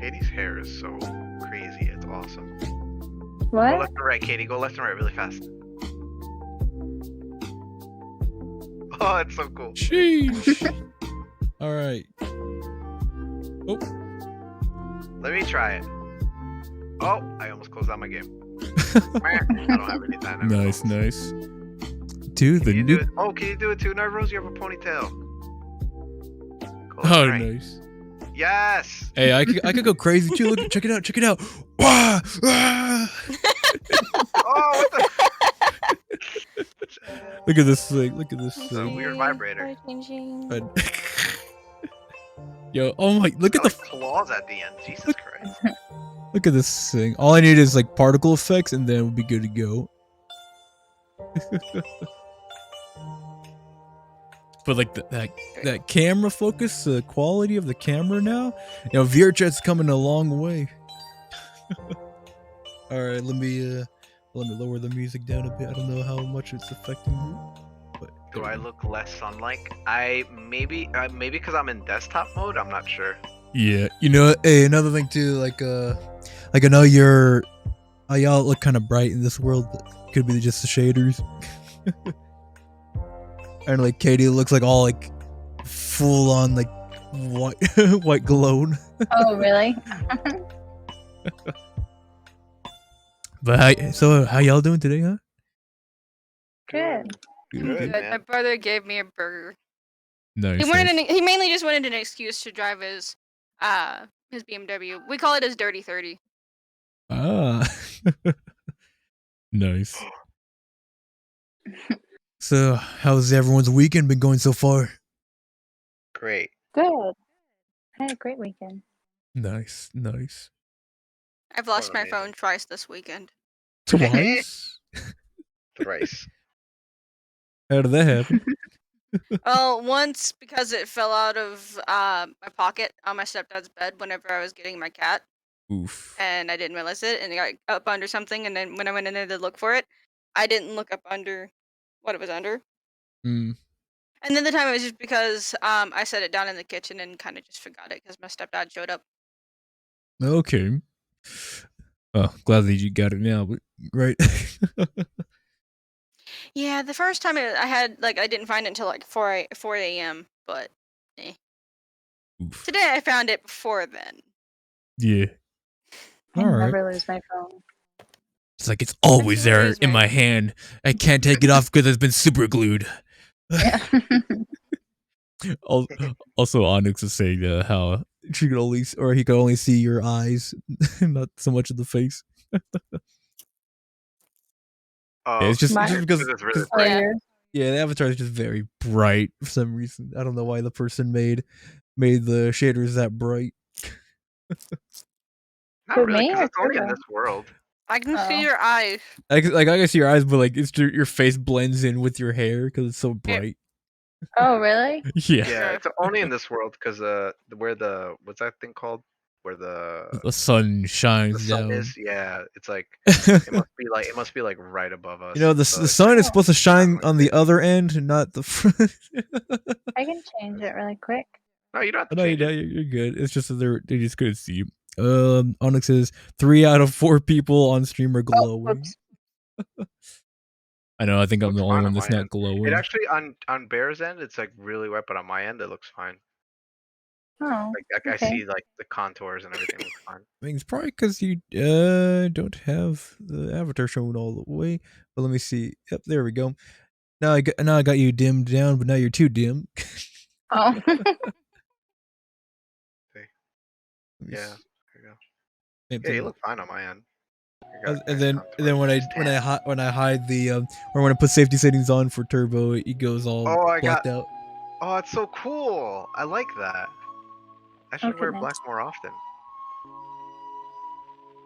Katie's hair is so crazy. It's awesome. Go What? left and right, Katie. Go left and right really fast. Oh, it's so cool. Sheesh. All right. Oh. Let me try it. Oh, I almost closed out my game. I don't have any time. Nice, nice. Dude, the new. Oh, can you do it too, Nervos? You have a ponytail. Go left Oh, and right. nice. Yes. Hey, I could go crazy too. Look, check it out, check it out. Wah! Ah! Oh, what the? Look at this thing. Look at this It's a thing. weird vibrator. Yo, oh my! Look at the Like claws at the end. Jesus Christ. look at this thing. All I need is like particle effects, and then we'll be good to go. But like that camera focus, the quality of the camera now, you know, VRChat's coming a long way. All right, let me lower the music down a bit. I don't know how much it's affecting me. But Do I look less sun-like? I maybe because I'm in desktop mode. I'm not sure. yeah, you know, hey, another thing too, like I know y'all look kind of bright in this world. But could be just the shaders. And like Katie looks like all like full on like white white glowed. Oh, really? But how y'all doing today, huh? Good. Good, My man. brother gave me a burger. Nice. He wanted nice. he mainly just wanted an excuse to drive his BMW. We call it his Dirty 30. Ah. Nice. So, how's everyone's weekend been going so far? Great. Good. I had a great weekend. Nice, nice. I've lost my amazing. phone twice this weekend. Twice? Thrice. How did that happen? Well, once because it fell out of my pocket on my stepdad's bed whenever I was getting my cat, Oof. and I didn't realize it, and it got up under something, and then when I went in there to look for it, I didn't look up under what it was under. Mm. And then the time it was just because I set it down in the kitchen and kind of just forgot it because my stepdad showed up. Okay. Oh, glad that you got it now, but right. Yeah, the first time I had I didn't find it until like 4 a.m. But Oof. today I found it before then. Yeah. I All right. never lose my phone. It's like it's always there always in right. my hand. I can't take it off because it's been super glued. Yeah. Also, Onyx is saying how she could only, or he could only see your eyes, not so much of the face. Oh, Yeah, it's just My- because it's really Oh, bright. Yeah. yours? yeah, the avatar is just very bright for some reason. I don't know why the person made the shaders that bright. Not For really, me because or it's only in Turbo? this world. I can Oh. see your eyes. I can see your eyes, but like it's your face blends in with your hair because it's so bright. Oh, really? Yeah. Yeah, it's only in this world because where the what's that thing called? Where the The sun shines the sun down. is. Yeah, it's like it must be like right above us. You know, the so it's sun like- is supposed to shine like on the this. other end, not the front. I can change it really quick. No, you don't have to No, change it. you're good. It's just that they just couldn't see you. Onyx says 3 out of 4 people on stream are glowing. Whoops. I know. I think I'm Looks the only fine one on that's my not end. glowing. It actually on Bear's end, it's like really wet, but on my end, it looks fine. Oh, Like I okay. see like the contours and everything looks fine. I mean, it's probably because you don't have the avatar shown all the way. But let me see. Yep, there we go. Now I got you dimmed down, but now you're too dim. Oh. Let me Yeah, see. there you go. Same Yeah, thing. you look fine on my end. You got And nice then contours. when I hide the or when I put safety settings on for turbo, it goes all Oh, I blacked out. Oh, it's so cool. I like that. I should wear goodness. black more often.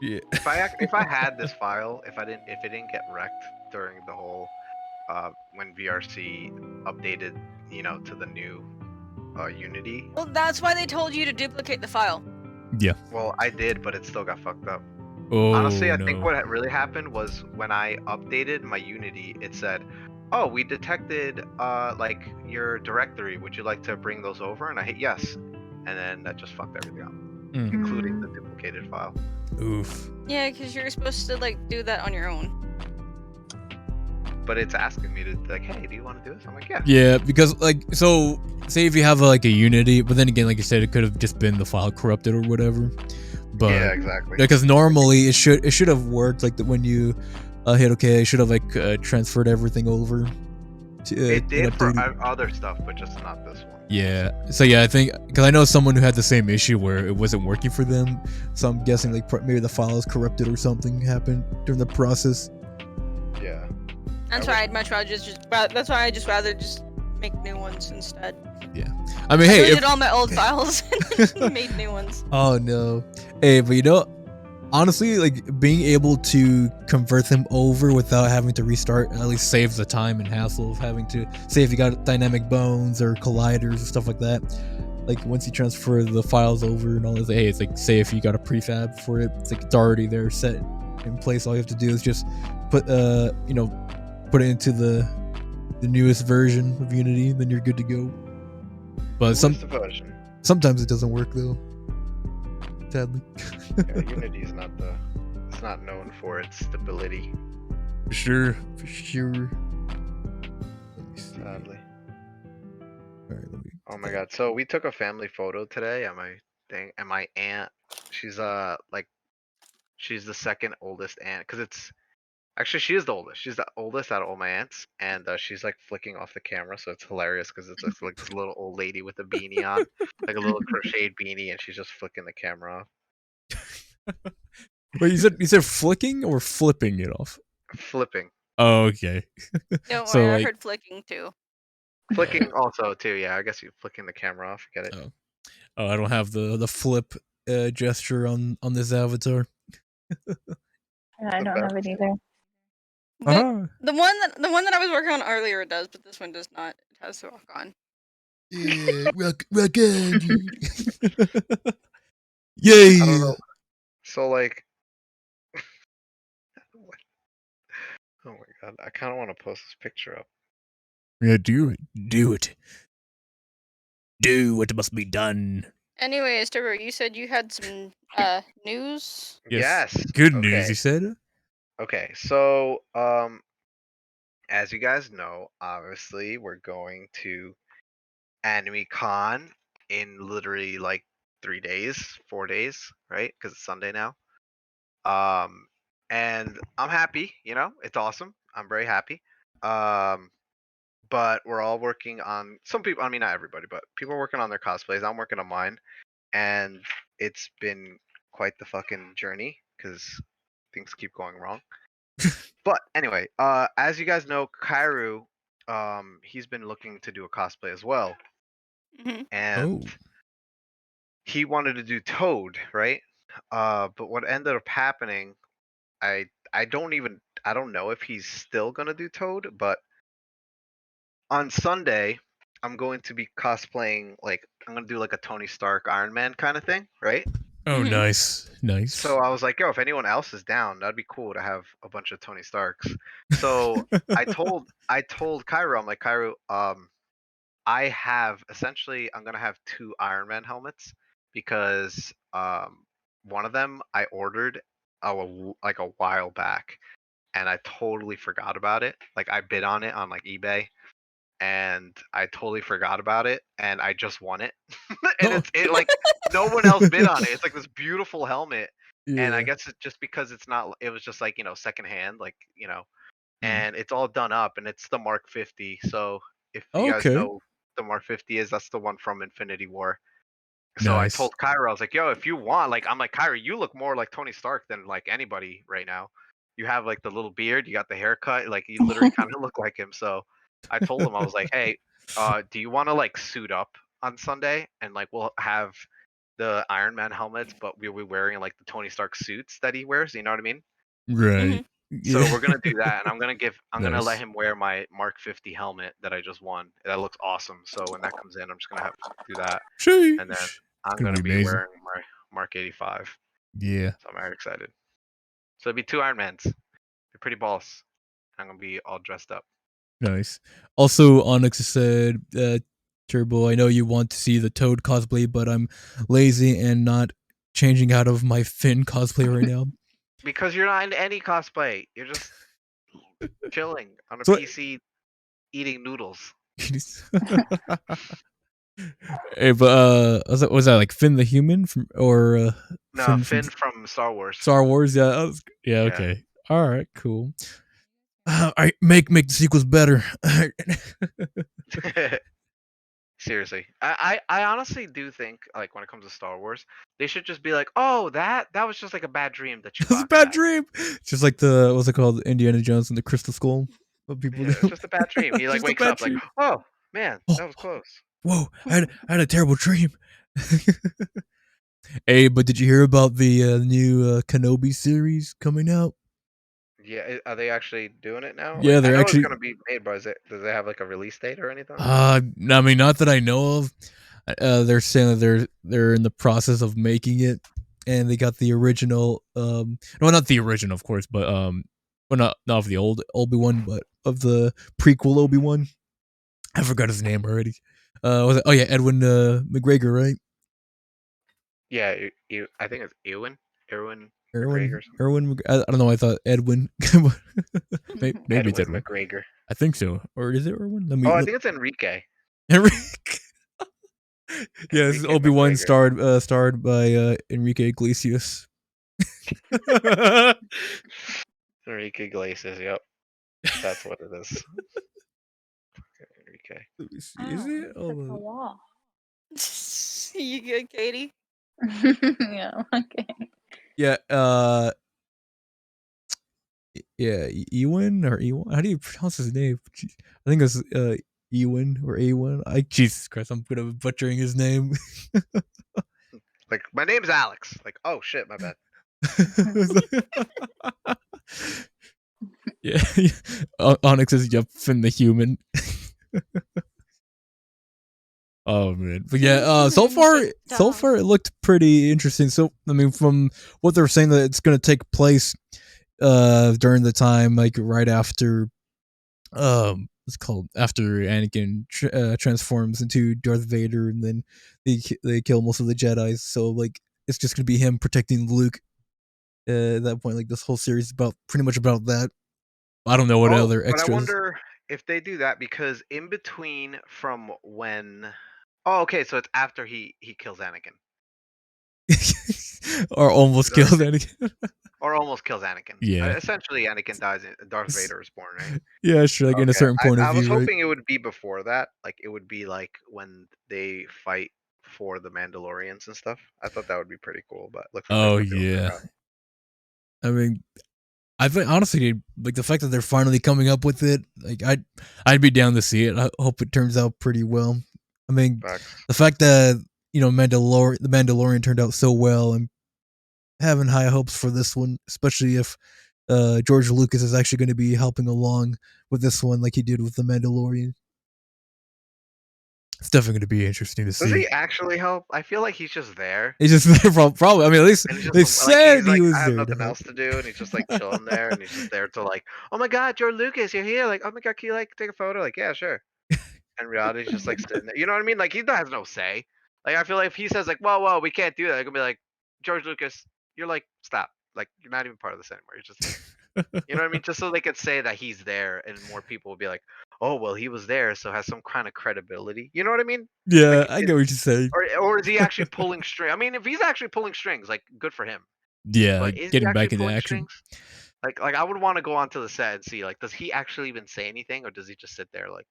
Yeah. If I had this file, if it didn't get wrecked during the whole when VRC updated, to the new Unity. Well, that's why they told you to duplicate the file. Yeah. Well, I did, but it still got fucked up. Oh, Honestly, I no. think what really happened was when I updated my Unity, it said, "Oh, we detected like your directory. Would you like to bring those over?" And I hit yes, and then that just fucked everything up. including the duplicated file. Oof. Yeah, because you're supposed to like do that on your own. But it's asking me to like, hey, do you want to do this? I'm like, yeah. Yeah, because like, so say if you have like a Unity, but then again, like you said, it could have just been the file corrupted or whatever. But Yeah, exactly. because normally it should have worked like when you hit OK, it should have like transferred everything over. To, It did and for updated. other stuff, but just not this one. Yeah. So yeah, I think because I know someone who had the same issue where it wasn't working for them. So I'm guessing like maybe the file is corrupted or something happened during the process. Yeah. That's why I'd much rather that's why I just rather just make new ones instead. Yeah. I mean, hey, I deleted all my old files and made new ones. Oh no. Hey, but you know, honestly, like being able to convert them over without having to restart at least saves the time and hassle of having to say if you got dynamic bones or colliders and stuff like that. Like once you transfer the files over and all this, hey, it's like say if you got a prefab for it, it's like it's already there set in place. All you have to do is just put put it into the newest version of Unity, then you're good to go. But What's the version? sometimes it doesn't work though. Sadly. Yeah, Unity is it's not known for its stability. For sure. Let me see. Sadly. Alright, let me. Oh my god. So we took a family photo today and my aunt, she's she's the second oldest aunt, because actually she is the oldest. She's the oldest out of all my aunts, and she's like flicking off the camera, so it's hilarious because it's just, like this little old lady with a beanie on, like a little crocheted beanie, and she's just flicking the camera off. Wait, you said flicking or flipping it off? Flipping. Oh, okay. Don't So, worry, I like- heard flicking too. Flicking also too, yeah. I guess you're flicking the camera off. Get it? Oh, I don't have the flip gesture on this avatar. I don't have it either. The one that I was working on earlier does, but this one does not. It has to rock on. Yeah, rock on, dude. Yay! I don't know. So like, oh my god, I kind of want to post this picture up. Yeah, do it. Do what must be done. Anyways, Trevor, you said you had some news. Yes. Good Okay. news, you said? Okay, so as you guys know, obviously we're going to AnimeCon in literally like 3 days, 4 days, right? Because it's Sunday now. And I'm happy, it's awesome. I'm very happy. But we're all working on some people. I mean, not everybody, but people are working on their cosplays. I'm working on mine, and it's been quite the fucking journey because things keep going wrong. But anyway, as you guys know, Kairu, he's been looking to do a cosplay as well, and he wanted to do Toad, right? But what ended up happening, I don't know if he's still gonna do Toad, but on Sunday, I'm going to be cosplaying, like I'm gonna do like a Tony Stark Iron Man kind of thing, right? Oh, nice. So I was like, yo, if anyone else is down, that'd be cool to have a bunch of Tony Starks. So I told Cairo, I'm like, Cairo, I have essentially I'm gonna have 2 Iron Man helmets because one of them I ordered like a while back and I totally forgot about it. Like I bid on it on like eBay and I totally forgot about it and I just won it. And it like no one else bid on it. It's like this beautiful helmet. And I guess it's just because it was just like, secondhand, like, and it's all done up and it's the Mark 50. So if you guys know the Mark 50 is, that's the one from Infinity War. So I told Kyra, I was like, yo, if you want, like, I'm like, Kyra, you look more like Tony Stark than like anybody right now. You have like the little beard, you got the haircut, like you literally kind of look like him. So I told him, I was like, hey, do you want to like suit up on Sunday and like we'll have the Iron Man helmets, but we'll be wearing like the Tony Stark suits that he wears. You know what I mean? Right. So we're gonna do that, and I'm gonna let Nice. him wear my Mark 50 helmet that I just won. That looks awesome. So when that comes in, I'm just gonna have to do that, and then I'm gonna be amazing. wearing my Mark 85. Yeah. So I'm very excited. So it'll be 2 Iron Mans. They're pretty boss. I'm gonna be all dressed up. Nice. Also, Onyx said, Turbo, I know you want to see the Toad cosplay, but I'm lazy and not changing out of my Finn cosplay right now. Because you're not in any cosplay. You're just chilling on a So- PC eating noodles. Hey, but was that like Finn the human from or No, Finn Finn from Star Wars. Star Wars? Yeah, yeah. Okay. All right. Cool. All right, make the sequels better. Seriously, I honestly do think like when it comes to Star Wars, they should just be like, oh, that was just like a bad dream that It was a Chewbacca bad had. dream. Just like what's it called? Indiana Jones and the Crystal Skull. What people Yeah, do. it's just a bad dream. He like Just a wakes bad up like, dream. oh man, Oh, that was close. whoa! I had a terrible dream. Hey, but did you hear about the new Kenobi series coming out? Yeah, are they actually doing it now? Yeah, Like, I they're know it's actually. gonna be made, but does it have like a release date or anything? I mean, not that I know of. They're saying that they're in the process of making it, and they got the original. Well, not the original, of course, but well, not of the old Obi-Wan, but of the prequel Obi-Wan. I forgot his name already. Was it? Oh yeah, Edwin McGregor, right? Yeah, I think it's Ewan Erwin, McGregor. Or something. Erwin. I don't know. I thought Edwin. Maybe it's Edwin Edwin. McGregor. I think so. Or is it Erwin? Let me. Oh, I think it's Enrique. Enrique. Yeah, this is Enrique Obi-Wan McGregor. starred by Enrique Iglesias. Enrique Iglesias. Yep, that's what it is. Okay, Enrique. Let me see. Is it? It's a wall. You good, Katie? Yeah. Okay. Yeah. Yeah. Ewan or Ewan? How do you pronounce his name? Jeez. I think it's Ewan or Ewan. Jesus Christ, I'm gonna be butchering his name. Like, my name's Alex. Like, oh shit, my bad. Yeah. Onyx is yep, Finn the human. Oh man, but yeah. So far it looked pretty interesting. So I mean, from what they're saying, that it's gonna take place during the time like right after it's called after Anakin transforms into Darth Vader, and then they kill most of the Jedi's. So like it's just gonna be him protecting Luke. At that point, like this whole series is about pretty much about that. I don't know what Oh, other but I extras. wonder if they do that because in between from when. Oh, okay, so it's after he kills Anakin. Or almost Is that killed right? Anakin. Or almost kills Anakin. Yeah. Essentially, Anakin dies. Darth Vader is born, right? Yeah, sure. Like in a Okay. certain point of I was view, right? hoping it would be before that. Like it would be like when they fight for the Mandalorians and stuff. I thought that would be pretty cool, but looks like they're Oh still doing yeah. that. I mean, I think honestly, like the fact that they're finally coming up with it, like I'd be down to see it. I hope it turns out pretty well. I mean, Facts. the fact that the Mandalorian turned out so well, I'm having high hopes for this one, especially if George Lucas is actually going to be helping along with this one, like he did with the Mandalorian. It's definitely going to be interesting to Does see. he actually help? I feel like he's just there. He's just there probably. I mean, at least And he's they just like said he's like he was I have there to nothing help. else to do, and he's just like chilling there, and he's just there to like, oh my god, George Lucas, you're here. Like, oh my god, can you like take a photo? Like, yeah, sure. And reality, he's just like sitting there. You know what I mean? Like he has no say. Like I feel like if he says like, whoa, we can't do that, they're gonna be like, George Lucas, you're like, stop. Like you're not even part of this anymore. You're just here. You know what I mean? Just so they could say that he's there, and more people will be like, oh well, he was there, so has some kind of credibility. You know what I mean? Yeah, Like, I get what you're saying. or is he actually pulling string? I mean, if he's actually pulling strings, like good for him. Yeah, But like is he getting actually back into pulling action. strings? Like I would want to go onto the set and see like, does he actually even say anything, or does he just sit there like?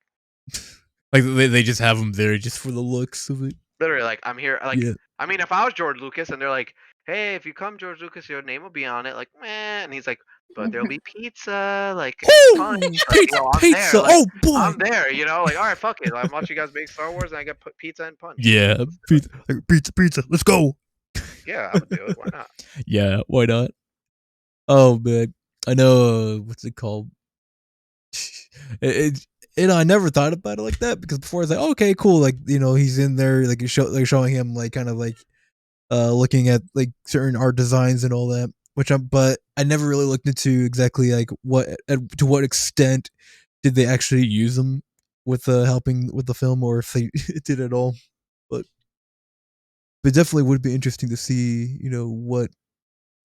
Like they just have him there just for the looks of it. Literally, like I'm here. Like Yeah. I mean, if I was George Lucas and they're like, "Hey, if you come, George Lucas, your name will be on it." Like, man, and he's like, "But there'll be pizza, like and punch." Ooh, Like, pizza, I'm pizza! there. Like, Oh boy! I'm there. You know, like, all right, fuck it. I'm watching you guys make Star Wars, and I get pizza and punch. Yeah, Let's do it. pizza. Let's go. Yeah, I would do it. Why not? Yeah, why not? Oh man, I know. What's it called? I never thought about it like that because before I was like, okay, cool. Like he's in there, like they're showing him like kind of like looking at like certain art designs and all that. But I never really looked into exactly like to what extent did they actually use them with helping with the film, or if they did at all. But but definitely would be interesting to see, what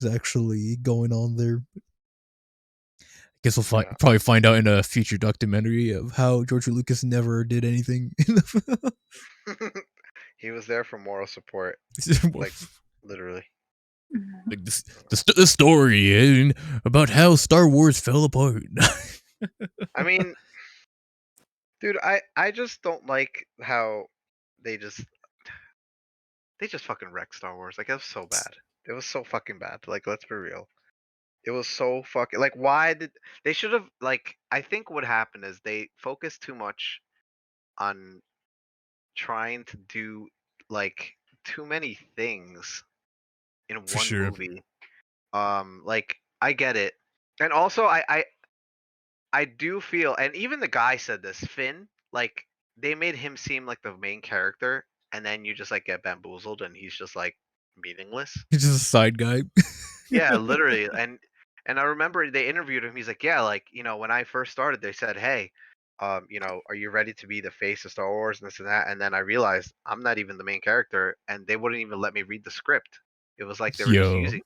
is actually going on there. I guess we'll Yeah. probably find out in a future documentary of how George Lucas never did anything in the He was there for moral support, film. like literally. Like the story about how Star Wars fell apart. I mean, dude, I just don't like how they just fucking wrecked Star Wars. Like it was so bad. It was so fucking bad. Like let's be real. It was so fucking like why did they should have like I think what happened is they focused too much on trying to do like too many things in For one sure. movie. Like I get it. And also I do feel and even the guy said this, Finn, like they made him seem like the main character and then you just like get bamboozled and he's just like meaningless. He's just a side guy. Yeah, literally. And I remember they interviewed him. He's like, yeah, like when I first started, they said, hey, are you ready to be the face of Star Wars and this and that? And then I realized I'm not even the main character, and they wouldn't even let me read the script. It was like they were just using Yo. me,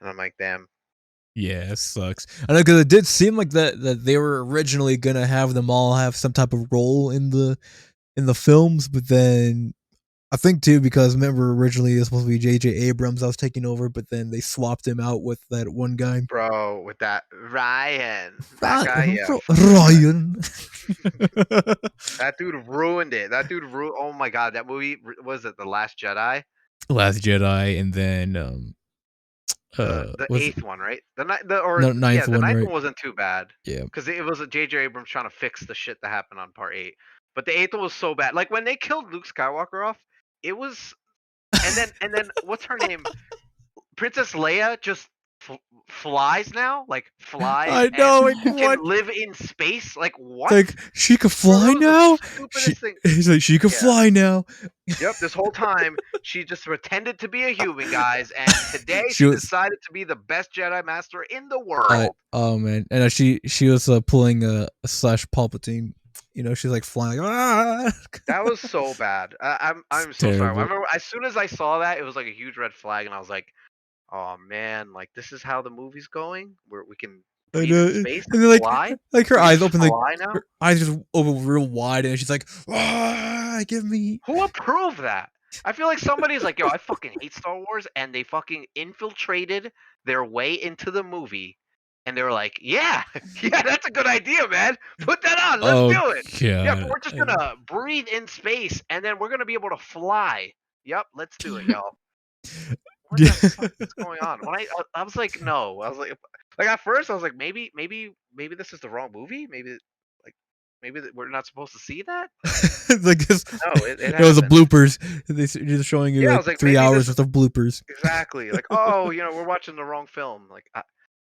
and I'm like, damn. Yeah, it sucks. I know because it did seem like that they were originally gonna have them all have some type of role in the films, but then I think too because remember originally it was supposed to be J.J. Abrams that was taking over, but then they swapped him out with that one guy. Bro, with that Ryan, that guy, yeah, fuck that guy. Ryan. That dude ruined it. That dude ruined. Oh my god, that movie was it The Last Jedi? Last Jedi, and then The was eighth one, right? The ni- the or no yeah, ninth the one, ninth right? one wasn't too bad Yeah. because it was a J.J. Abrams trying to fix the shit that happened on Part 8. But the eighth one was so bad. Like when they killed Luke Skywalker off, it was, and then what's her name? Princess Leia just flies now, like flies I and know, like can what? live in space. Like what? Like she could Bro, fly that was the now. stupidest thing. He's like she could Yeah. fly now. Yep, this whole time she just pretended to be a human, guys, and today She she was decided to be the best Jedi Master in the world. oh man, and she was pulling a slash Palpatine. She's like flying. Ah! That was so bad. I'm so sorry. I Terrible. remember as soon as I saw that, it was like a huge red flag, and I was like, "Oh man, like this is how the movie's going, where we can And, breathe in space and and then fly. like her We can eyes just open, like fly now." her eyes just open real wide, and she's like, ah, give me. Who approved that? I feel like somebody's like, "Yo, I fucking hate Star Wars," and they fucking infiltrated their way into the movie, and they were like, "Yeah, yeah, that's a good idea, man. Put that on. Let's Oh do it. Yeah, but god. we're just gonna breathe in space, and then we're gonna be able to fly. Yep, let's do it, y'all." What the fuck is going on? When I was like, no, I was like at first I was like, maybe this is the wrong movie. Like, we're not supposed to see that. Like this, No, it it was a happened. bloopers. They're just showing you Yeah, I like was like, 3 hours worth of bloopers. exactly like, oh, we're watching the wrong film. Like,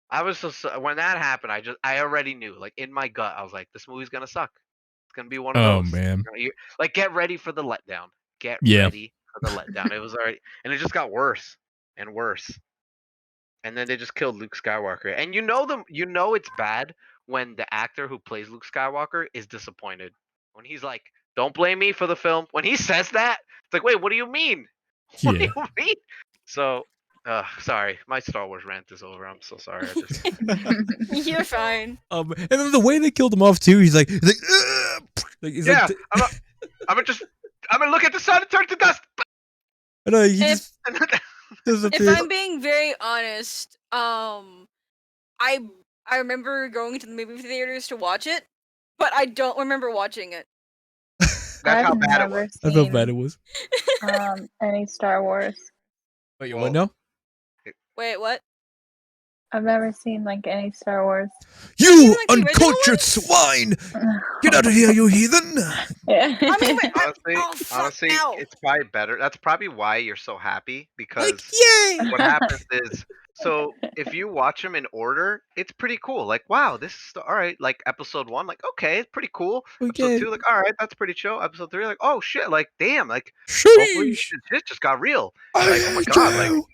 I was just when that happened, I already knew, like in my gut, I was like, this movie's gonna suck. It's gonna be one of Oh those. man. Like, get ready for the letdown. Get Yeah. ready for the letdown. It was already, and it just got worse and worse. And then they just killed Luke Skywalker. And it's bad when the actor who plays Luke Skywalker is disappointed. When he's like, "Don't blame me for the film." When he says that, it's like, "Wait, what do you mean? What do Yeah. you mean?" So, sorry, my Star Wars rant is over. I'm so sorry. You're fine. And then the way they killed him off too, he's like "Ugh!" Like he's Yeah, like I'm gonna look at the sun and turn to dust. I know he If- just If disappears. I'm being very honest, I remember going to the movie theaters to watch it, but I don't remember watching it. That's I've how bad it never was. That's how bad it was. any Star Wars. Wait, Well, what now? Wait, what? I've never seen like any Star Wars. You like, the original uncultured ones? swine! Get out of here, you heathen! Yeah. I mean, wait, Honestly, ow. it's probably better. That's probably why you're so happy because Like, yay! what happens is, so if you watch them in order, it's pretty cool. Like, wow, this is all right. Like episode 1, like okay, it's pretty cool. Episode Okay. 2, like all right, that's pretty chill. Episode 3, like oh shit, like damn, like hopefully Sheesh! shit just got real. I Like oh my hate god, like you!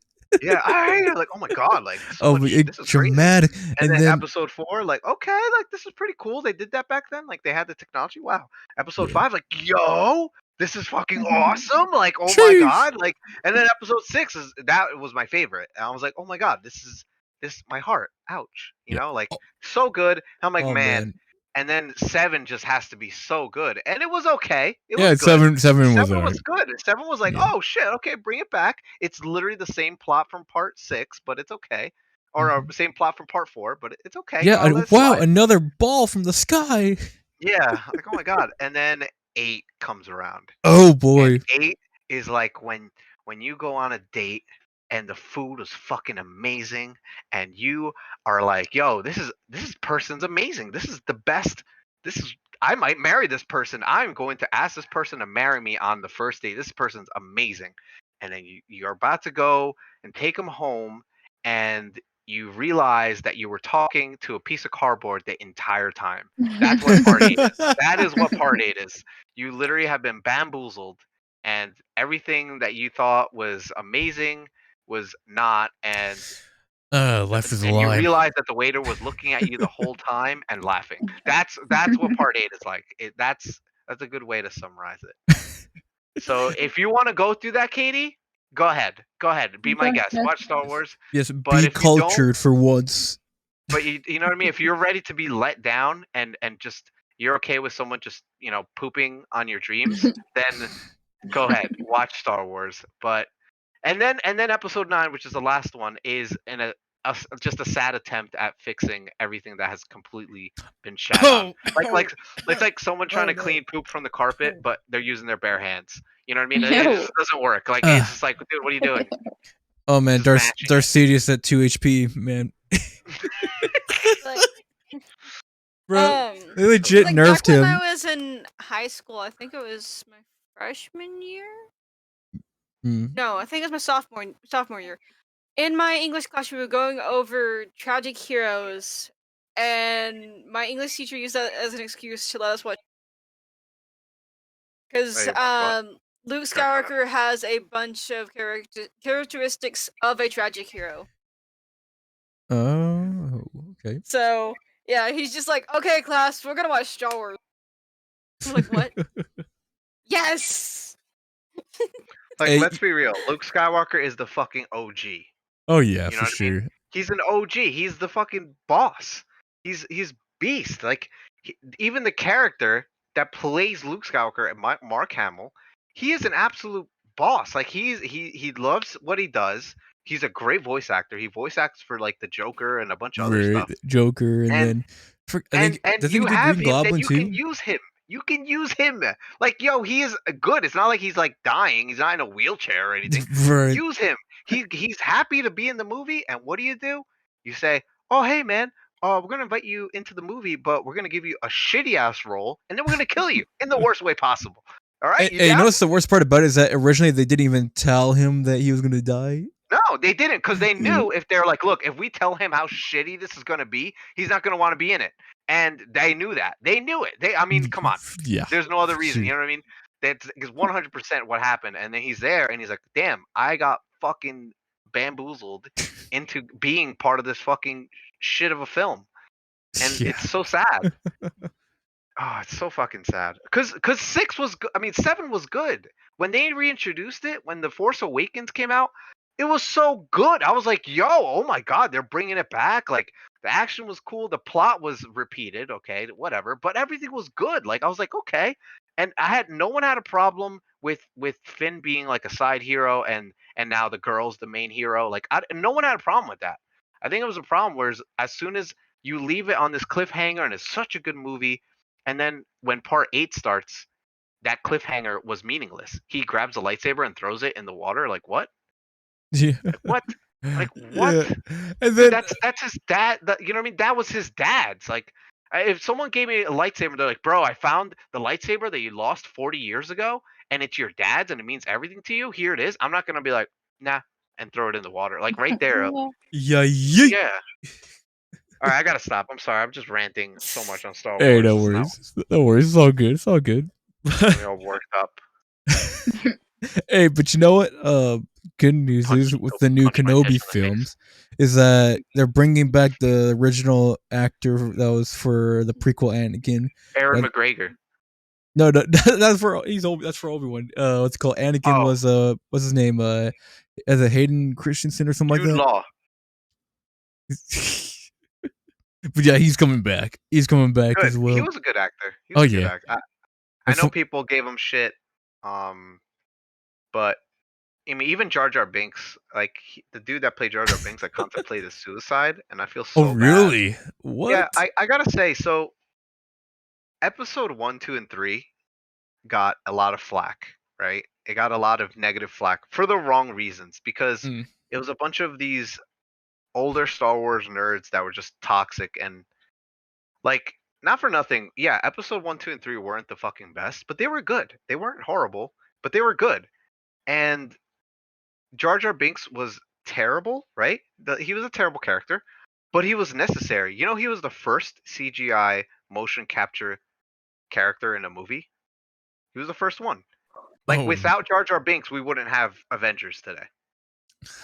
yeah, like oh my god, like Oh, it this is crazy. dramatic. And then then episode 4, like okay, like this is pretty cool. They did that back then. Like they had the technology. Wow. Episode Yeah. 5, like yo, this is fucking awesome. Like, oh my Jeez. god. Like, and then episode 6 was my favorite. And I was like, oh my god, this my heart. Ouch. You Yeah. know, like so good. I'm like, Oh man. man. And then 7 just has to be so good. And it was okay. It Yeah, was good. 7 was 7 alright. was good. 7 was like, Yeah. oh shit, okay, bring it back. It's literally the same plot from part 6, but it's okay. Or same plot from part 4, but it's okay. You know, Yeah, I'll let it wow, slide. another ball from the sky. Yeah, like oh my god. And then 8 comes around. Oh boy. And 8 is like when you go on a date and the food is fucking amazing and you are like, yo, this person's amazing. This is the best. This is I might marry this person. I'm going to ask this person to marry me on the first date. This person's amazing. And then you're about to go and take them home and you realize that you were talking to a piece of cardboard the entire time. That's what part 8 is. That is what part 8 is. You literally have been bamboozled and everything that you thought was amazing was not, and Life is a you lie. realize that the waiter was looking at you the whole time and laughing. That's what part 8 is like. That's a good way to summarize it. So if you want to go through that, Katie, go ahead. Be my guest. Watch Star Wars. Yes, But be if you don't, cultured for once. but you know what I mean. If you're ready to be let down and just you're okay with someone just pooping on your dreams, then go ahead, watch Star Wars. But and then episode 9, which is the last one, is just a sad attempt at fixing everything that has completely been shat on. Like it's like someone trying to clean poop from the carpet, but they're using their bare hands. You know what I mean? It just doesn't work. Like it's just like, dude, what are you doing? Oh man, Just mashing Darth Sidious at 2 HP, man. Like, Bro, they legit like nerfed back when him. I was in high school, I think it was my freshman year. No, I think it was my sophomore year. In my English class, we were going over tragic heroes, and my English teacher used that as an excuse to let us watch. Because Hey, what? Luke Sorry, cut out. Skywalker has a bunch of characteristics of a tragic hero. Oh, okay. So yeah, he's just like, okay, class, we're gonna watch Star Wars. I'm like, what? Yes. Like, Hey. let's be real. Luke Skywalker is the fucking OG. Oh yeah, You know for what I mean? sure. He's an OG. He's the fucking boss. He's beast. Like even the character that plays Luke Skywalker and Mark Hamill, he is an absolute boss. Like he loves what he does. He's a great voice actor. He voice acts for like the Joker and a bunch of other stuff. Joker, and And then I think does he you do have Green him, Goblin then you too? can use him. You can use him. Like, yo, he is good. It's not like he's like dying. He's not in a wheelchair or anything. Right. Use him. He's happy to be in the movie. And what do? You say, oh, hey, man, we're going to invite you into the movie, but we're going to give you a shitty ass role. And then we're going to kill you in the worst way possible. All right? Hey, you know what's the worst part about it is that originally they didn't even tell him that he was going to die. No, they didn't, because they knew if they're like, look, if we tell him how shitty this is going to be, he's not going to want to be in it. And they knew that. They knew it. I mean, come on. Yeah. There's no other reason. Shoot. You know what I mean? That's 100% what happened. And then he's there, and he's like, damn, I got fucking bamboozled into being part of this fucking shit of a film. And Yeah. it's so sad. Oh, it's so fucking sad. Cause 6 was good. I mean, 7 was good. When they reintroduced it, when The Force Awakens came out, it was so good. I was like, yo, oh my god, they're bringing it back. Like the action was cool, the plot was repeated, okay, whatever, but everything was good. Like I was like, okay. And no one had a problem with Finn being like a side hero and now the girl's the main hero. Like no one had a problem with that. I think it was a problem where as soon as you leave it on this cliffhanger and it's such a good movie, and then when part 8 starts, that cliffhanger was meaningless. He grabs a lightsaber and throws it in the water. Like what? Yeah. What? Like what? Yeah. And Dude, then that's his dad. You know what I mean? That was his dad's. Like, if someone gave me a lightsaber, they're like, "Bro, I found the lightsaber that you lost 40 years ago, and it's your dad's, and it means everything to you. Here it is." I'm not gonna be like, "Nah," and throw it in the water. Like right there. yeah. Yeah. All right, I gotta stop. I'm sorry. I'm just ranting so much on Star Wars. Hey, no It's not- worries. No worries. It's all good. It's all good. I'm all worked up. Hey, but you know what? Good news is with the new punch my Kenobi fist in the face. films is that they're bringing back the original actor that was for the prequel Anakin. Aaron That- McGregor. No, that's for that's for Obi-Wan. What's it called? Anakin Oh, was what's his name? As a Hayden Christensen or something like Jude that. Law. But yeah, he's coming back. He's coming back Good. as He well. was a good actor. He Oh was a good yeah. actor. I know people gave him shit, but I mean, even Jar Jar Binks, like the dude that played Jar Jar Binks, like contemplated suicide, and I feel Oh so bad. really? What? Yeah, I gotta say, so episode 1, 2, and 3 got a lot of flack, right? It got a lot of negative flack for the wrong reasons because Mm. it was a bunch of these older Star Wars nerds that were just toxic and like not for nothing. Yeah, episode 1, 2, and 3 weren't the fucking best, but they were good. They weren't horrible, but they were good. And Jar Jar Binks was terrible, right? He was a terrible character, but he was necessary. You know, he was the first CGI motion capture character in a movie. He was the first one. Like Oh without Jar Jar Binks, we wouldn't have Avengers today.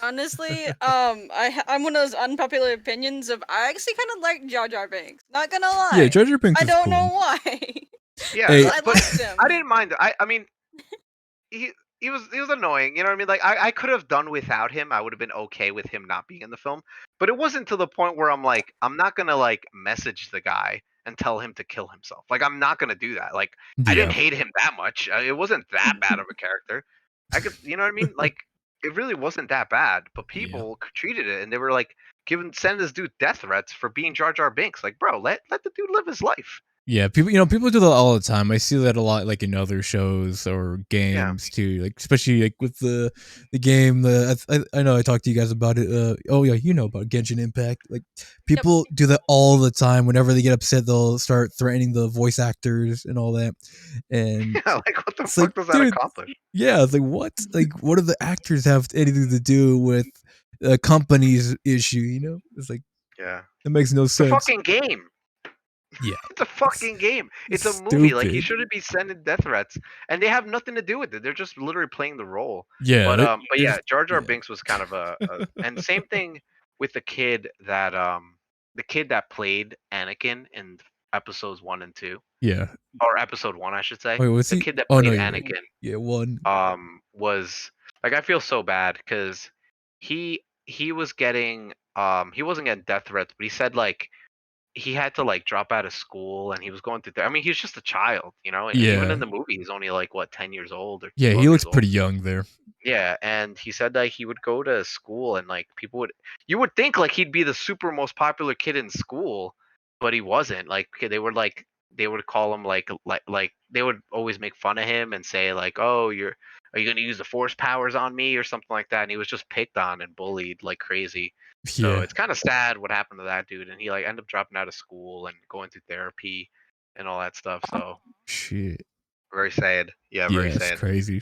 Honestly, I'm one of those unpopular opinions of I actually kind of like Jar Jar Binks. Not gonna yeah, lie. Jar Jar Binks I is don't cool. know why. Yeah, Hey. I but liked him. I didn't mind. I mean, he he was annoying. You know what I mean? Like I could have done without him. I would have been okay with him not being in the film. But it wasn't to the point where I'm like, I'm not gonna like message the guy and tell him to kill himself. Like I'm not gonna do that. Like I didn't Yeah. hate him that much. It wasn't that bad of a character. I could, you know what I mean? Like it really wasn't that bad. But Yeah. people treated it and they were like, send this dude death threats for being Jar Jar Binks. Like, bro, let the dude live his life. Yeah, people do that all the time. I see that a lot, like in other shows or Yeah. games too. Like especially like with the game. I know I talked to you guys about it. Oh yeah, you know about Genshin Impact. Like people do that all the time. Whenever they get upset, they'll start threatening the voice actors and all that. And Yeah, like what the it's like, fuck does that dude, accomplish? yeah, it's like what? Like what do the actors have anything to do with a company's issue? You know, it's like Yeah. it makes no It's a sense. fucking game. Yeah, It's a fucking game. It's a movie. Like he stupid. shouldn't be sending death threats, and they have nothing to do with it. They're just literally playing the role. Yeah, But they're yeah, just Jar Jar yeah. Binks was kind of and same thing with the kid that played Anakin in episodes 1 and 2, Yeah. or episode 1, I should say. Wait, was The he? kid that Oh no, played you're right. Anakin, Yeah, one. was like I feel so bad because he was getting he wasn't getting death threats, but he said like he had to like drop out of school and he was going through I mean, he's just a child, you know? Even Yeah, in the movie, he's only like what, 10 years old or yeah. He 12 looks years old. pretty young there. Yeah, and he said that he would go to school and like people would you would think like he'd be the super most popular kid in school, but he wasn't. Like they would call him like they would always make fun of him and say like, "Oh, are you going to use the force powers on me or something like that?" And he was just picked on and bullied like crazy. So Yeah. it's kind of sad what happened to that dude and he like ended up dropping out of school and going through therapy and all that stuff. So Shit. very sad. Yeah, very Yeah, it's sad. crazy.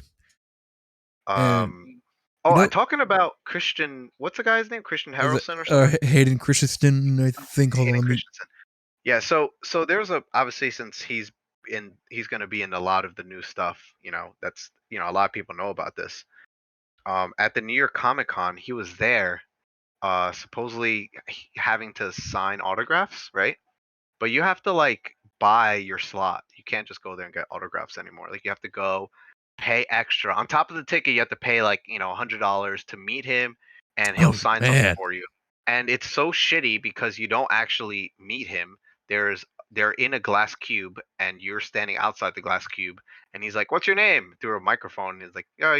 And Um you Oh, know, talking about Christian, what's the guy's name? Christian was it, Harrelson or something? Hayden Christensen, I think. Hold on, Hayden let me. Christensen. Yeah, so there's a obviously since he's going to be in a lot of the new stuff, that's a lot of people know about this. At the New York Comic Con, he was there supposedly having to sign autographs, right? But you have to like buy your slot. You can't just go there and get autographs anymore. Like you have to go pay extra. On top of the ticket, you have to pay like, $100 to meet him and he'll Oh sign something man. for you. And it's so shitty because you don't actually meet him. They're in a glass cube and you're standing outside the glass cube and he's like, "What's your name?" through a microphone. And he's like, "Oh,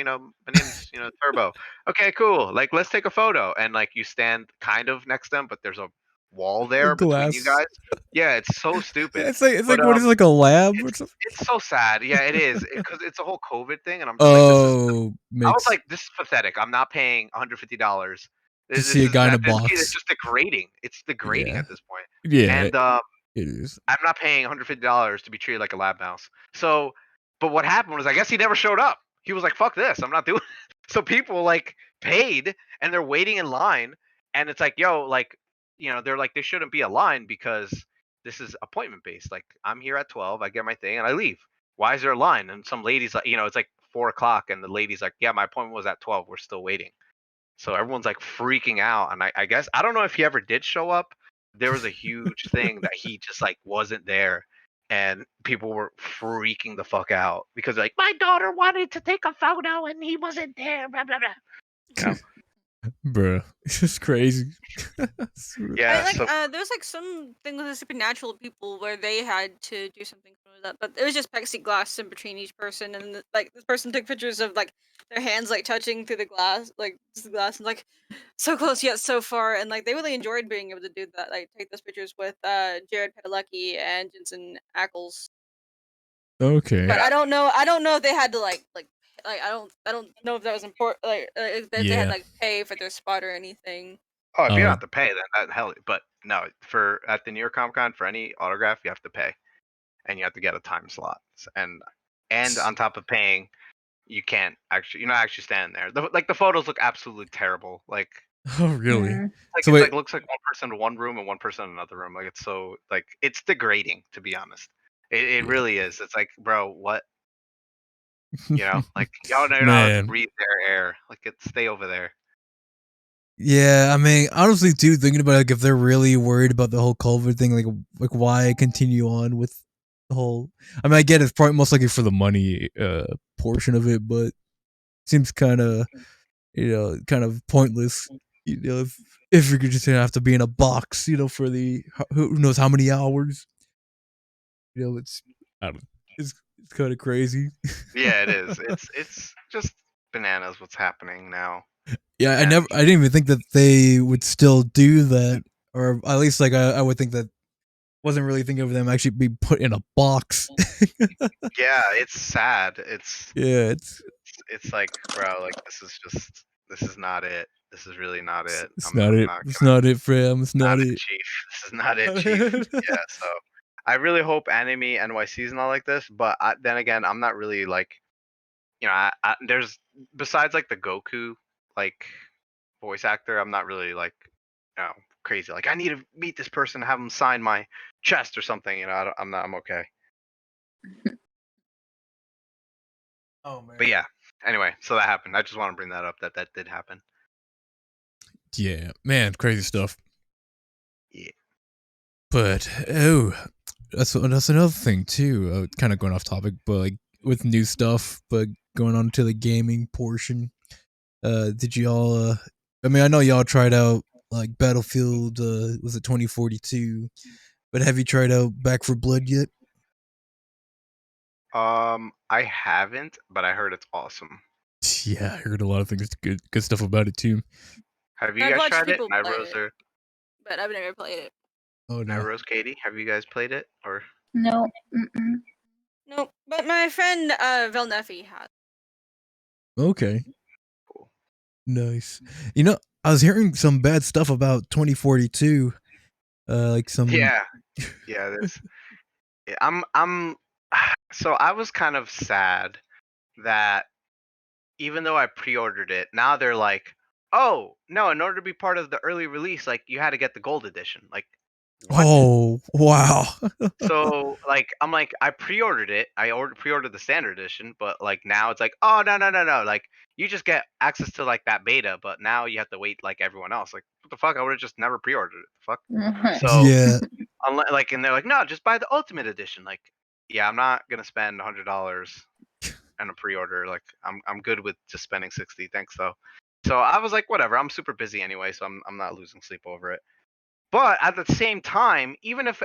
my name's, Turbo." "Okay, cool. Like let's take a photo." And like you stand kind of next to them, but there's a wall The there between you glass. guys. Yeah, it's so Yeah, stupid. it's But like what is it, like a lab or it's something? it's so sad. Yeah, it is because it's a whole COVID thing, and I'm just like, this is. Oh, I was makes like, this is pathetic. I'm not paying $150. to This see a is guy in a at this point, it's box. just degrading. It's degrading Yeah. at this point. Yeah, And it is. I'm not paying $150 to be treated like a lab mouse. So, but what happened was, I guess he never showed up. He was like, "Fuck this, I'm not doing." It. So people like paid and they're waiting in line, and it's like, yo, like, they're like, they shouldn't be a line because this is appointment based. Like, I'm here at 12, I get my thing, and I leave. Why is there a line? And some ladies like, it's like 4 o'clock, and the lady's like, "Yeah, my appointment was at 12. We're still waiting." So everyone's like freaking out, and I guess I don't know if he ever did show up. There was a huge thing that he just like wasn't there, and people were freaking the fuck out because like my daughter wanted to take a photo and he wasn't there. Blah blah blah. You know? Bruh, it's just crazy. Yeah. I, So there's like some thing with the supernatural people where they had to do something with that, but it was just plexiglass in between each person, and like this person took pictures of like their hands like touching through the glass, like just the glass, and like so close yet so far, and like they really enjoyed being able to do that, like take those pictures with Jared Padalecki and Jensen Ackles. Okay. But I don't know if they had to like I don't know if that was important, like if they had Yeah. like pay for their spot or anything. oh, if you don't have to pay, then that hell. But no, for at the New York Comic Con for any autograph, you have to pay, and you have to get a time slot, and on top of paying, you can't actually you're not actually standing there. Like the photos look absolutely terrible. Like Oh, really? Mm. So it's wait, like looks like one person in one room and one person in another room. Like it's so like it's degrading to be honest. It yeah. really is. It's like, bro, what like y'all know you're not allowed to Man. breathe their air. Like stay over there. Yeah, I mean, honestly, too, thinking about like if they're really worried about the whole COVID thing, like why continue on with the whole? I mean, I get it's probably most likely for the money portion of it, but seems kind of kind of pointless. If you're just gonna have to be in a box, for the who knows how many hours. It's I don't. It's kind of crazy. Yeah, it is. It's just bananas what's happening now. Yeah, And I didn't even think that they would still do that, or at least like I would think that. Wasn't really thinking of them actually being put in a box. yeah, it's sad. Yeah, It's like, bro, like this is not it. This is really not it. it's I'm not I'm it. not It's gonna not it, fam. It's not not it, it. chief. This is not it, chief. Yeah, so I really hope anime NYC is not like this, but then again, I'm not really like, there's besides like the Goku like voice actor, I'm not really like, crazy. Like I need to meet this person, have him sign my chest or something. I'm okay. Oh man. But yeah, anyway, so that happened. I just want to bring that up that did happen. Yeah, man, crazy stuff. Yeah. But that's another thing too. Kind of going off topic, but like with new stuff, but going on to the gaming portion. Did y'all? I mean, I know y'all tried out like Battlefield. Was it 2042? But have you tried out Back for Blood yet? I haven't, but I heard it's awesome. Yeah, I heard a lot of things, good stuff about it too. Have you I've guys watched tried it? people play Rose it, or but I've never played it. Oh no. Rose, Katie, have you guys played it or? No. Mm-mm. No, but my friend Velnefi has. Okay. Cool. Nice. I was hearing some bad stuff about 2042. Like some. Yeah, There's. I'm. So I was kind of sad that even though I pre-ordered it, now they're like, oh no, in order to be part of the early release, like you had to get the gold edition. Like, what? Oh wow. So like I'm like I pre-ordered it. Pre-ordered the standard edition, but like now it's like, oh no. Like you just get access to like that beta, but now you have to wait like everyone else. Like what the fuck? I would have just never pre-ordered it. The fuck. So Yeah. like and they're like, no, just buy the ultimate edition. Like, yeah, I'm not gonna spend $100 on a pre-order. Like I'm good with just spending 60. Thanks though. So I was like, whatever. I'm super busy anyway, so I'm not losing sleep over it. But at the same time, even if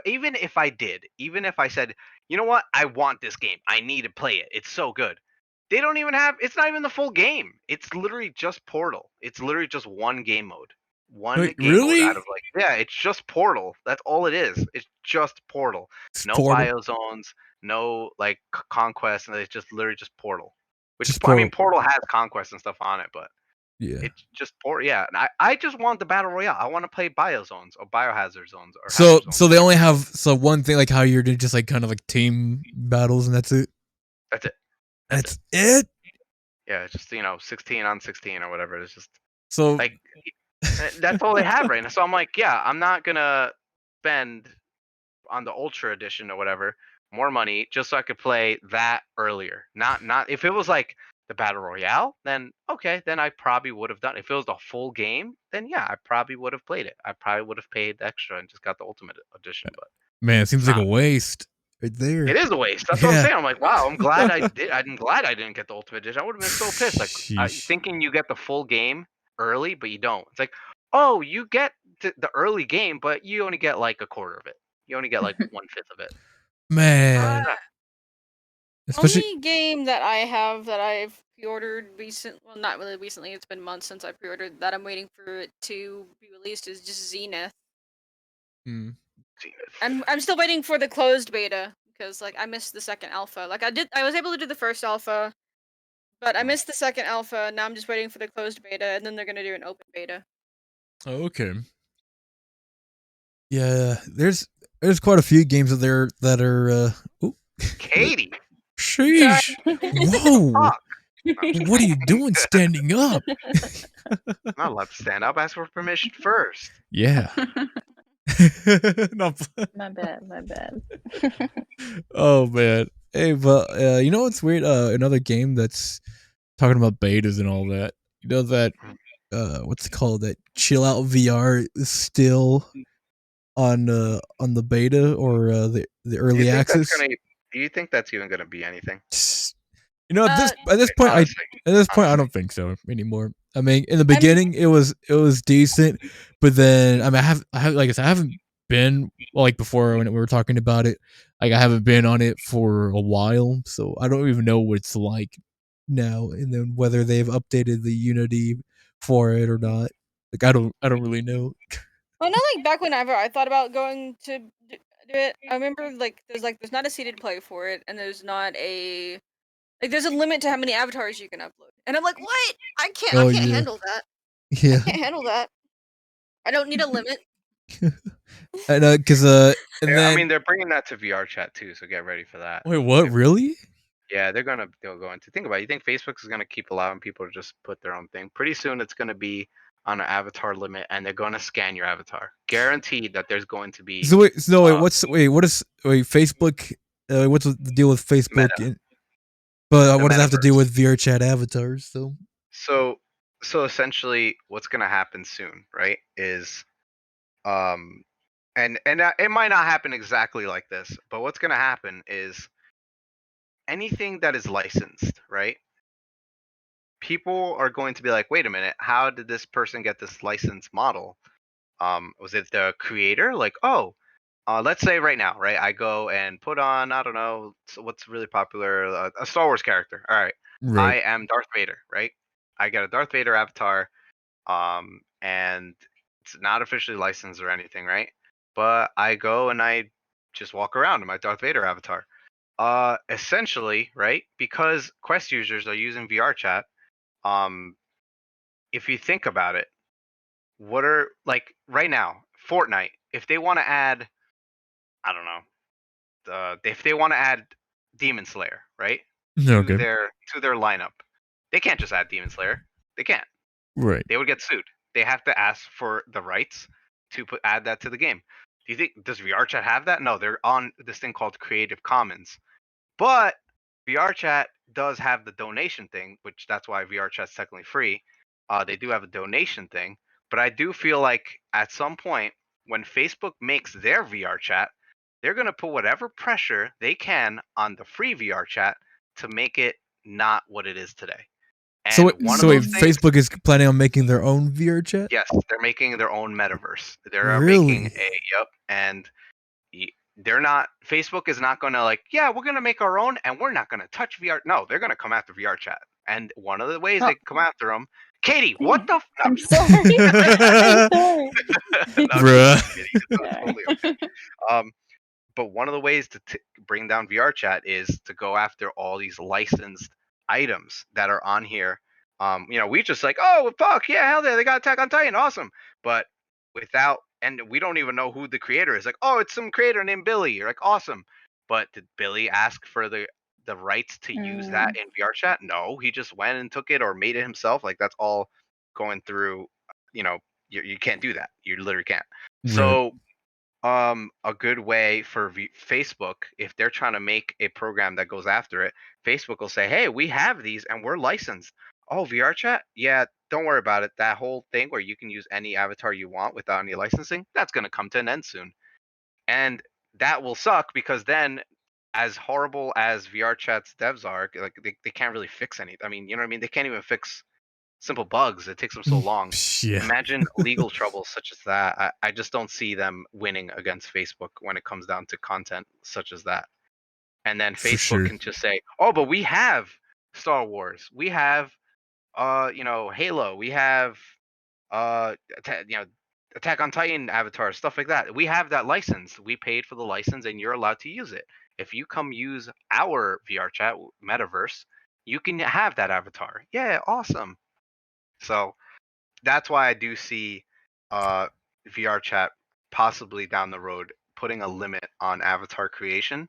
I said, you know what, I want this game, I need to play it, it's so good. They don't even have. It's not even the full game. It's literally just Portal. It's literally just one game mode. One Wait, game mode really? out of it's just Portal. That's all it is. It's just Portal. It's No Portal. biozones, no like conquest, and it's just literally just Portal. Which Just I mean, Portal. Portal has conquest and stuff on it, but Yeah. it's just yeah. And I just want the battle royale. I want to play biozones or biohazard zones or So hazard zones. they only have one thing like how you're doing just like kind of like team battles and that's it. That's it. That's it. Yeah, it's just 16 on 16 or whatever. It's just So like that's all they have right now. So I'm like, yeah, I'm not gonna spend on the Ultra Edition or whatever more money just so I could play that earlier. Not if it was like the Battle Royale, then okay, then I probably would have done it. If it was the full game, then yeah, I probably would have played it. I probably would have paid extra and just got the Ultimate Edition. But man, it seems it's like a not. waste. right there. It is a waste. That's what I'm Yeah. saying. I'm like, wow, I'm glad I did. I'm glad I didn't get the ultimate edition. I would have been so pissed. Like Sheesh. thinking you get the full game early, but you don't. It's like, oh, you get the early game, but you only get like a quarter of it. You only get like 1/5 of it. Man. Especially Only game that I have that I've pre-ordered well, not really recently, it's been months since I pre-ordered that I'm waiting for it to be released is just Zenith. mm, I'm still waiting for the closed beta because like I missed the second alpha. Like I was able to do the first alpha, but I missed the second alpha. Now I'm just waiting for the closed beta, and then they're gonna do an open beta. okay. Yeah, there's quite a few games that are ooh, Katie, sheesh. Whoa. fuck. What are you doing standing up? I'm not allowed to stand up. Ask for permission first. Yeah. No. My bad. Oh man. Hey, but you know what's weird? Another game that's talking about betas and all that. You know that what's it called? That Chill Out VR is still on the beta or the early access. Do you think that's even gonna be anything? You know, at this point, Honestly. I don't think so anymore. I mean, in the beginning, it was decent, but then I mean, I have like I said, I haven't been like before when we were talking about it. Like I haven't been on it for a while, so I don't even know what it's like now, and then whether they've updated the Unity for it or not. Like I don't really know. Well, not like back whenever I thought about going to do it. I remember there's not a seated play for it, and there's not a there's a limit to how many avatars you can upload. And I'm like, what? I can't Oh can't yeah, handle that. I yeah. can't handle that. I don't need a limit. And because and I then mean, they're bringing that to VR chat too, so get ready for that. wait, what? Really? Yeah, they'll go into. Think about it. You think Facebook is gonna keep allowing people to just put their own thing? Pretty soon, it's gonna be on an avatar limit, and they're gonna scan your avatar. Guaranteed that there's going to be. So wait, what is Facebook? What's the deal with Facebook? Meta. But The what does that have to do metaverse. with VR chat avatars? Though. So essentially, what's gonna happen soon, right? Is and it might not happen exactly like this, but what's gonna happen is anything that is licensed, right? People are going to be like, wait a minute, how did this person get this license model? Was it the creator? Like, oh, let's say right now, right? I go and put on, I don't know, what's really popular, a Star Wars character. All right, Right. I am Darth Vader, right? I get a Darth Vader avatar, and it's not officially licensed or anything, right? But I go and I just walk around in my Darth Vader avatar. Essentially, right? Because Quest users are using VR chat. Um, if you think about it, what are like right now, Fortnite, if they want to add, I don't know, if they want to add Demon Slayer, right, Okay. to their lineup, they can't just add Demon Slayer. They can't. Right. They would get sued. They have to ask for the rights to add that to the game. Do you think does VR Chat have that? No, they're on this thing called Creative Commons. But VR Chat does have the donation thing, which that's why VR Chat's technically free. They do have a donation thing, but I do feel like at some point when Facebook makes their VR Chat, they're gonna put whatever pressure they can on the free VR Chat to make it not what it is today. So And wait, one of those things, Facebook is planning on making their own VR chat? yes, they're making their own metaverse. They're making Really? and they're not. Facebook is not going to like, yeah, we're going to make our own, and we're not going to touch VR. No, they're going to come after VR chat, and one of the ways Oh. they come after them. Katie, what the? No, I'm sorry. I'm sorry. no, Bruh. Katie, it's totally okay. But one of the ways to bring down VR chat is to go after all these licensed items that are on here. We just like, oh fuck yeah, hell yeah, they got Attack on Titan, awesome. But without, and we don't even know who the creator is. Like, oh, it's some creator named Billy. You're like, awesome. But did Billy ask for the rights to use that in VR chat? No, he just went and took it or made it himself. Like that's all going through. You can't do that. You literally can't. Right. So a good way for Facebook, if they're trying to make a program that goes after it, Facebook will say, hey, we have these and we're licensed. Oh, VR chat, yeah, don't worry about it. That whole thing where you can use any avatar you want without any licensing, that's going to come to an end soon. And that will suck because then as horrible as VRChat's devs are, like they can't really fix anything. I mean, you know what I mean? They can't even fix simple bugs. It takes them so long. Yeah, Imagine legal troubles such as that. I just don't see them winning against Facebook when it comes down to content such as that. And then for Facebook sure. can just say, "Oh, but we have Star Wars. We have Halo. We have you know, Attack on Titan avatar, stuff like that. We have that license. We paid for the license, and you're allowed to use it. If you come use our VR chat metaverse, you can have that avatar. Yeah, awesome. So that's why I do see uh, VR chat possibly down the road putting a limit on avatar creation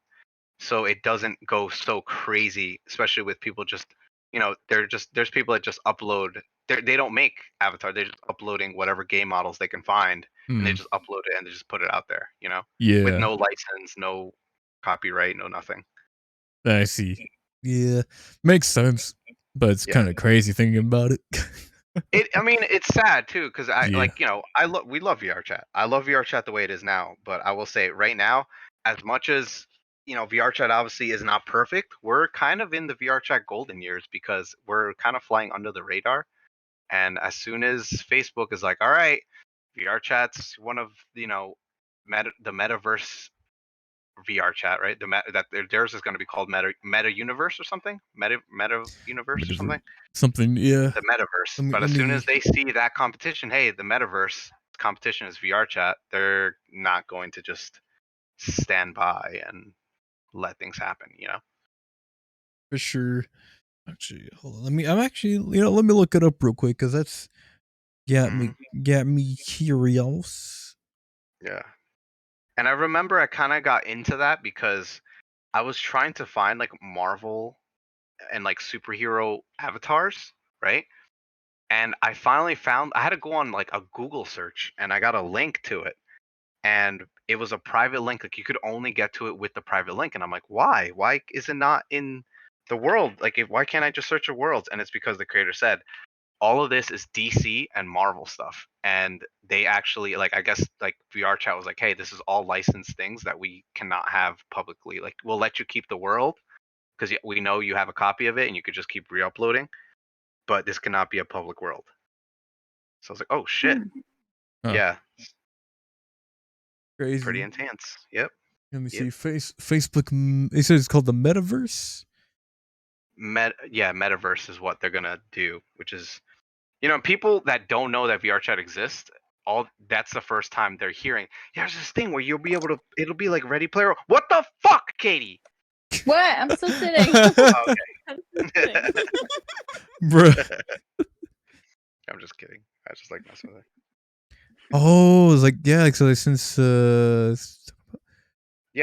so it doesn't go so crazy, especially with people just, there's people that just upload. They don't make avatar. They're just uploading whatever game models they can find, and they Mm, just upload it and they just put it out there, with yeah, no license, no copyright, no nothing. I see. Yeah, makes sense, but it's Yeah. kind of crazy thinking about it. I mean, it's sad too because I Yeah. like, we love VR chat. I love VR chat the way it is now, but I will say right now, as much as VR chat obviously is not perfect, we're kind of in the VR chat golden years because we're kind of flying under the radar. And as soon as Facebook is like, all right, VR chat's one of the metaverse VR chat, right? Theirs is going to be called Meta Universe or something, Meta Universe or Whatever. something, Something. Yeah. the metaverse. Let me. But Let as soon me. as they see that competition, hey, the metaverse competition is VR chat, they're not going to just stand by and let things happen, For sure. Actually, hold on. Let me. I'm actually. Let me look it up real quick because that's got Hmm. me. Got me curious. Yeah. And I remember I kind of got into that because I was trying to find like Marvel and like superhero avatars, right? And I finally found I had to go on like a Google search and I got a link to it. And it was a private link. Like you could only get to it with the private link. And I'm like, why? Why is it not in the world? Like why can't I just search the worlds? And it's because the creator said all of this is DC and Marvel stuff. And they actually like I guess like VR chat was like, hey, this is all licensed things that we cannot have publicly. Like we'll let you keep the world because we know you have a copy of it and you could just keep re-uploading, but this cannot be a public world. So I was like, oh shit. Hmm. Huh. Yeah, pretty Crazy. intense. Yep. Let me Yep. see. Facebook. It says it's called the metaverse. Metaverse is what they're gonna do, which is people that don't know that VR chat exists. All that's the first time they're hearing. Yeah, there's this thing where you'll be able to. It'll be like Ready Player. What the fuck, Katie? What? I'm still sitting. Oh, I'm still okay. sitting. Bruh. I'm just kidding. I just like messing with it. Oh, it's like yeah, like so since Yeah,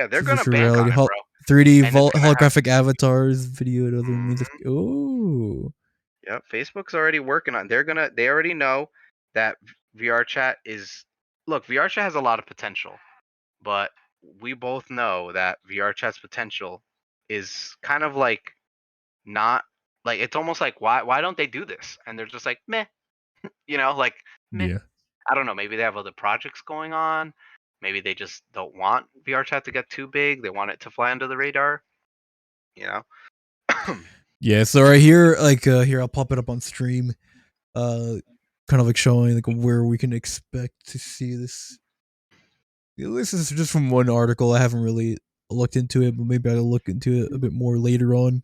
they're gonna virtual bank reality, on it, bro. 3D And it's gonna have. holographic avatars, video, and other means of. Mhm. Oh, Yep, Facebook's already working on. They already know that VR chat is. Look, VR chat has a lot of potential, but we both know that VR chat's potential is kind of like not like it's almost like why don't they do this? And they're just like meh, like meh. yeah. I don't know. Maybe they have other projects going on. Maybe they just don't want VR chat to get too big. They want it to fly under the radar. You know. Yeah, so right here, like here, I'll pop it up on stream. Uh, kind of like showing like where we can expect to see this. Yeah, this is just from one article. I haven't really looked into it, but maybe I'll look into it a bit more later on.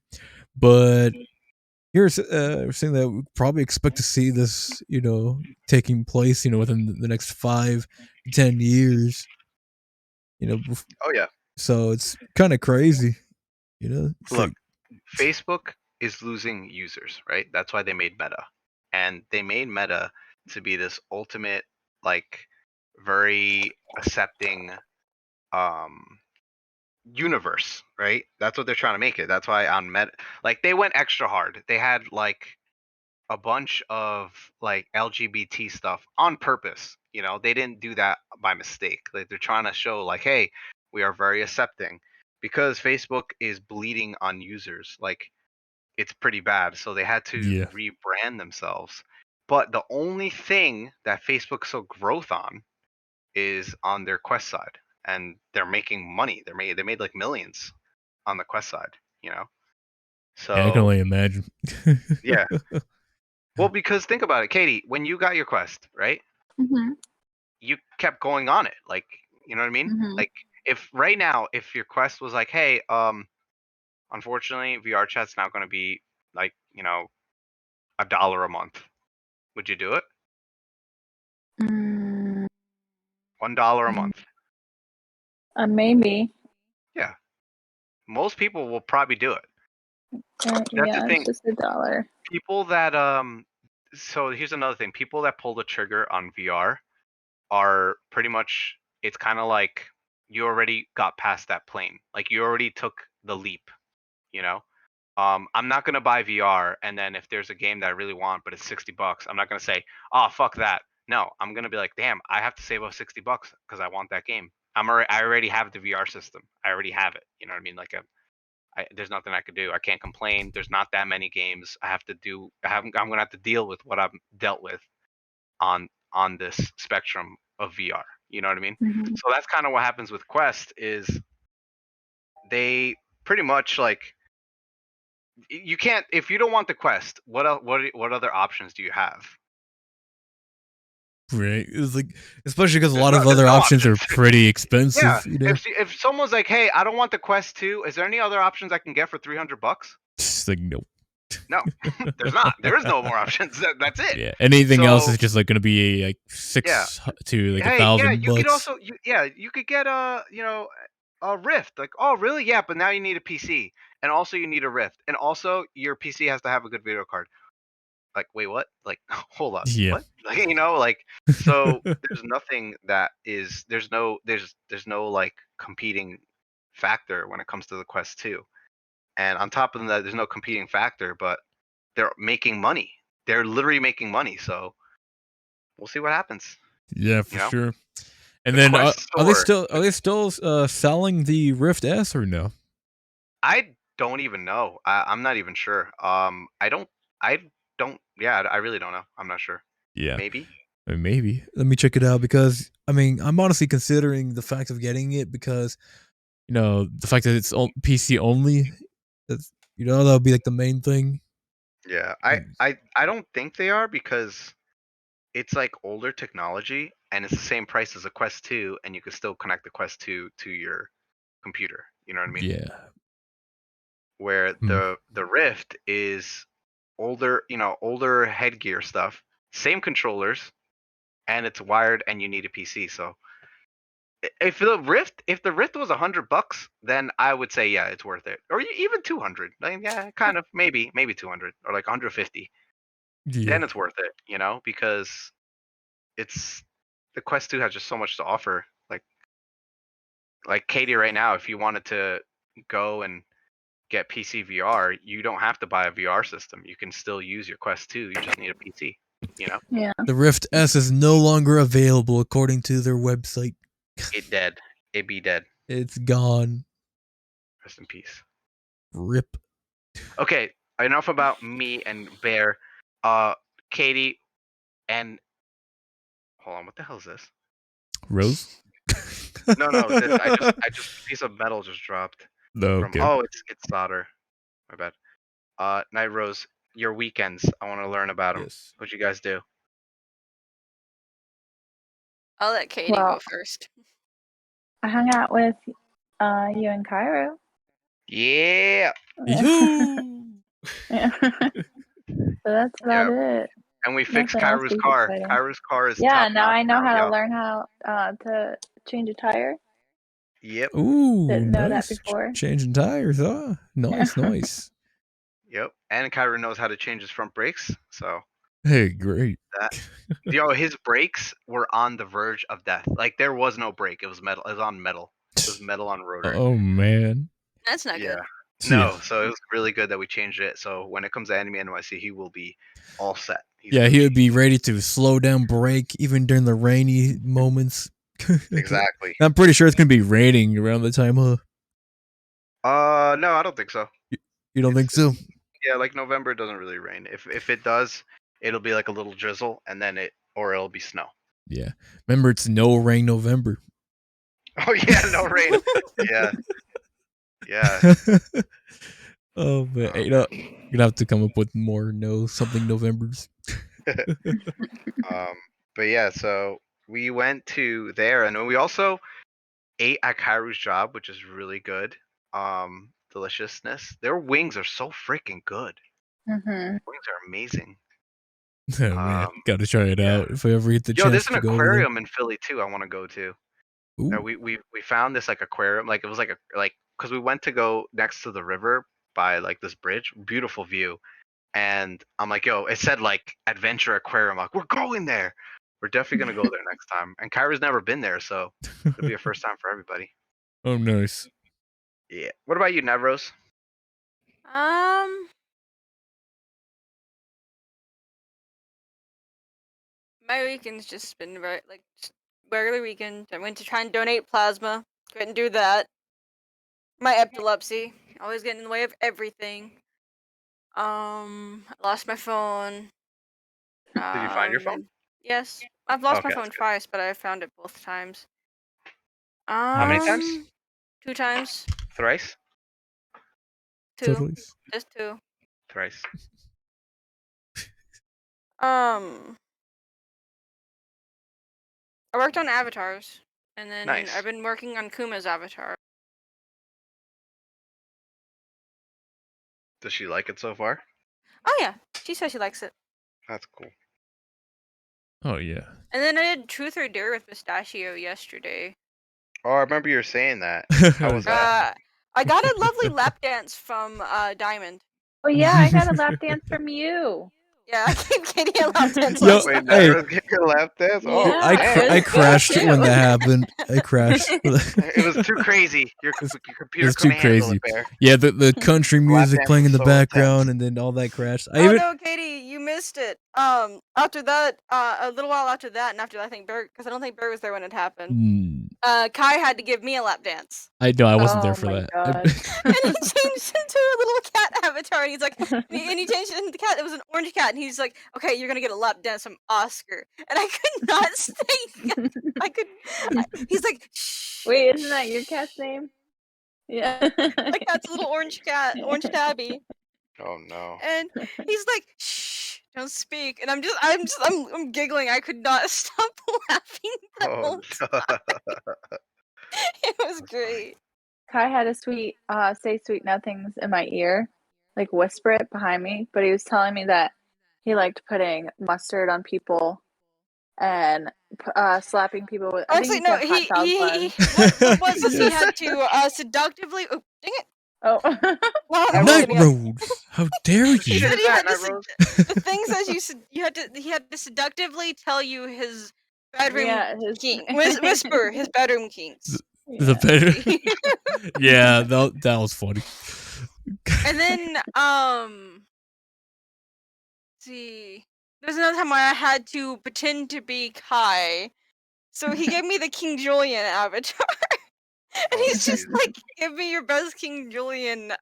But here's saying that we probably expect to see this, taking place, within the next 5 to 10 years. Oh yeah. So it's kind of crazy. It's Look, like Facebook is losing users, right? That's why they made Meta. And they made Meta to be this ultimate, like, very accepting um universe, right? That's what they're trying to make it. That's why on Meta, like, they went extra hard. They had like a bunch of like LGBT stuff on purpose. They didn't do that by mistake. Like they're trying to show like, hey, we are very accepting because Facebook is bleeding on users. Like it's pretty bad. So they had to yeah, rebrand themselves. But the only thing that Facebook saw growth on is on their Quest side, and they're making money. They made like millions. on the Quest side, you know. So Yeah, I can only imagine. yeah. Well, because think about it, Katie. When you got your Quest, right? Mhm. You kept going on it, like, you know what I mean? Mhm. Like, if right now, if your Quest was like, hey, unfortunately, VR chat's now going to be like, $1 a month, would you do it? Mm, $1 a month. maybe. Yeah, most people will probably do it. That's the Yeah, it's thing. just $1. People that so here's another thing. People that pull the trigger on VR are pretty much, it's kind of like you already got past that plane. Like you already took the leap, you know? I'm not gonna buy VR, and then if there's a game that I really want, but it's $60, I'm not gonna say, "Oh, fuck that." No, I'm gonna be like, "Damn, I have to save up $60 because I want that game." I already have the VR system. I already have it. You know what I mean? Like, there's nothing I could do. I can't complain. There's not that many games I have to do. I'm gonna have to deal with what I've dealt with on this spectrum of VR. You know what I mean? Mhm. So that's kind of what happens with Quest. Is they pretty much like, you can't, if you don't want the Quest, what other options do you have? Right. It's like, especially because a There's lot no of there's other no options are options. pretty Yeah, expensive, you know? if someone's like, "Hey, I don't want the Quest 2, is there any other options I can get for $300?" It's like, nope. No, there's not. There is no more options. That's it. Yeah. Anything else So is just like going to be like yeah, six to like hey, yeah, you could $1,000. also, you could get a Rift. Like, oh, really? Yeah, but now you need a PC, and also you need a Rift, and also your PC has to have a good video card. Like, wait, what? Like, hold up, Yeah. what? Like, like, so there's nothing that is, there's no like competing factor when it comes to the Quest 2. And on top of that, there's no competing factor, but they're making money. They're literally making money. So we'll see what happens. Yeah, You for know, sure. And the then Quest are they store. still selling the Rift S or no? I don't even know. I'm not even sure. I don't. Yeah, I really don't know. I'm not sure. Yeah. Maybe. Maybe. Let me check it out because I mean, I'm honestly considering the fact of getting it because the fact that it's PC only, that's that'll be like the main thing. Yeah, Mm. I don't think they are, because it's like older technology and it's the same price as a Quest 2, and you can still connect the Quest 2 to your computer. You know what I mean? Yeah. Where Hmm. the Rift is older, older headgear stuff, same controllers, and it's wired, and you need a PC. So if the Rift was $100, then I would say yeah, it's worth it, or even 200. Like, yeah, kind of, maybe 200, or like 150. Yeah. Then it's worth it, because it's the Quest 2 has just so much to offer. Like Katie right now, if you wanted to go and get PC VR, you don't have to buy a VR system. You can still use your Quest 2. You just need a PC, you know? Yeah. The Rift S is no longer available according to their website. It dead. It be dead. It's gone. Rest in peace. Rip. Okay, enough about me and Bear. Katie and hold on, what the hell is this? Rose? No, this I just a piece of metal just dropped No, from, okay. oh, it's solder. My bad. Night Rose, your weekends. I want to learn about them. Yes. What'd you guys do? I'll let Katie Well, go first. I hung out with you and Cairo. Yeah. Yoo! Yeah. So that's about Yeah. it. And we fixed Nothing else Kairu's super car. exciting. Kairu's car is Yeah, top now notch I know now. how to Yup. learn how to change a tire. Yep. Ooh, Didn't know that nice. before. Changing tires, huh? Nice, nice. Yep. And Kairu knows how to change his front brakes. So Hey, great. that, his brakes were on the verge of death. Like, there was no brake. It was metal. It was on metal. It was metal on rotor. Oh, man. That's not Yeah. good. Yeah. No, so it was really good that we changed it. So when it comes to Anime NYC, he will be all set. He's Yeah, he would Gucci. be ready to slow down, brake, even during the rainy moments. Exactly. I'm pretty sure it's gonna be raining around the time, huh? No, I don't think so. You don't think so? Yeah, like November, it doesn't really rain. If it does, it'll be like a little drizzle, and then it'll be snow. Yeah. Remember, it's no rain November. Oh yeah, no rain. Yeah, Yeah. Oh man, Oh, you know, you're gonna have to come up with more something Novembers. but yeah, so we went to there, and we also ate at Kairu's job, which is really good. Deliciousness. Their wings are so freaking good. Mm-hmm. Wings are amazing. Oh man, gotta try it Yeah. out if I ever get the Yo, chance there's an to go over there. aquarium in Philly too. I want to go to. Ooh. We found this like aquarium, like it was like because we went to go next to the river by like this bridge, beautiful view, and I'm like, yo, it said like Adventure Aquarium. I'm like, we're going there. We're definitely gonna go there next time. And Kyra's never been there, so it'll be a first time for everybody. Oh, nice. Yeah. What about you, Nevros? My weekend's just been just regular weekend. I went to try and donate plasma. Couldn't do that. My epilepsy always getting in the way of everything. I lost my phone. Did you find your phone? Yes, I've lost my Okay, phone that's good. twice, but I found it both times. How many times? 2 times. Thrice? 2. Totally. Just 2. Thrice. I worked on avatars, and then Nice. I've been working on Kuma's avatar. Does she like it so far? Oh yeah, she says she likes it. That's cool. Oh yeah. And then I did Truth or Dare with Pistachio yesterday. Oh, I remember you were saying that. How was that? I got a lovely lap dance from Diamond. Oh yeah, I got a lap dance from you. Yeah, I gave Katie a lap dance Yo, last Wait, night. hey. Nevros gave you a lap dance? Oh, Yeah, damn. I crashed too. when that happened. I crashed. It was too crazy. Your computer It's too couldn't handle crazy. it, Bear. Yeah, the country music dance playing in was the so background, intense. and then all that crashed. Oh no, Katie, you missed it. After that, a little while after that, and after that, I think Bear, because I don't think Bear was there when it happened. Kai had to give me a lap dance. I know I wasn't there Oh for my that. god. And he changed into a little cat avatar, and he's like, and he changed it into the cat. It was an orange cat, and he's like, okay, you're gonna get a lap dance from Oscar. And I could not stay. He's like, shh. Wait, isn't that your cat's name? Yeah. My cat's a little orange cat, orange tabby. Oh no. And he's like, shh, don't speak. And I'm giggling. I could not stop laughing the whole time. It was great. Kai had a say sweet nothings in my ear, like whisper it behind me, but he was telling me that he liked putting mustard on people and slapping people with. I think Actually, no. said hot dog buns. What was this? He had to seductively. Oh, dang it! Oh, No, I'm Night kidding. Rose, how dare He you? said he had Night to. Rose? The thing says he had to seductively tell you his bedroom whisper his bedroom kinks. The better. Yeah, that was funny. And then see, there's another time where I had to pretend to be Kai, so he gave me the King Julian avatar. And he's just like, give me your best King Julian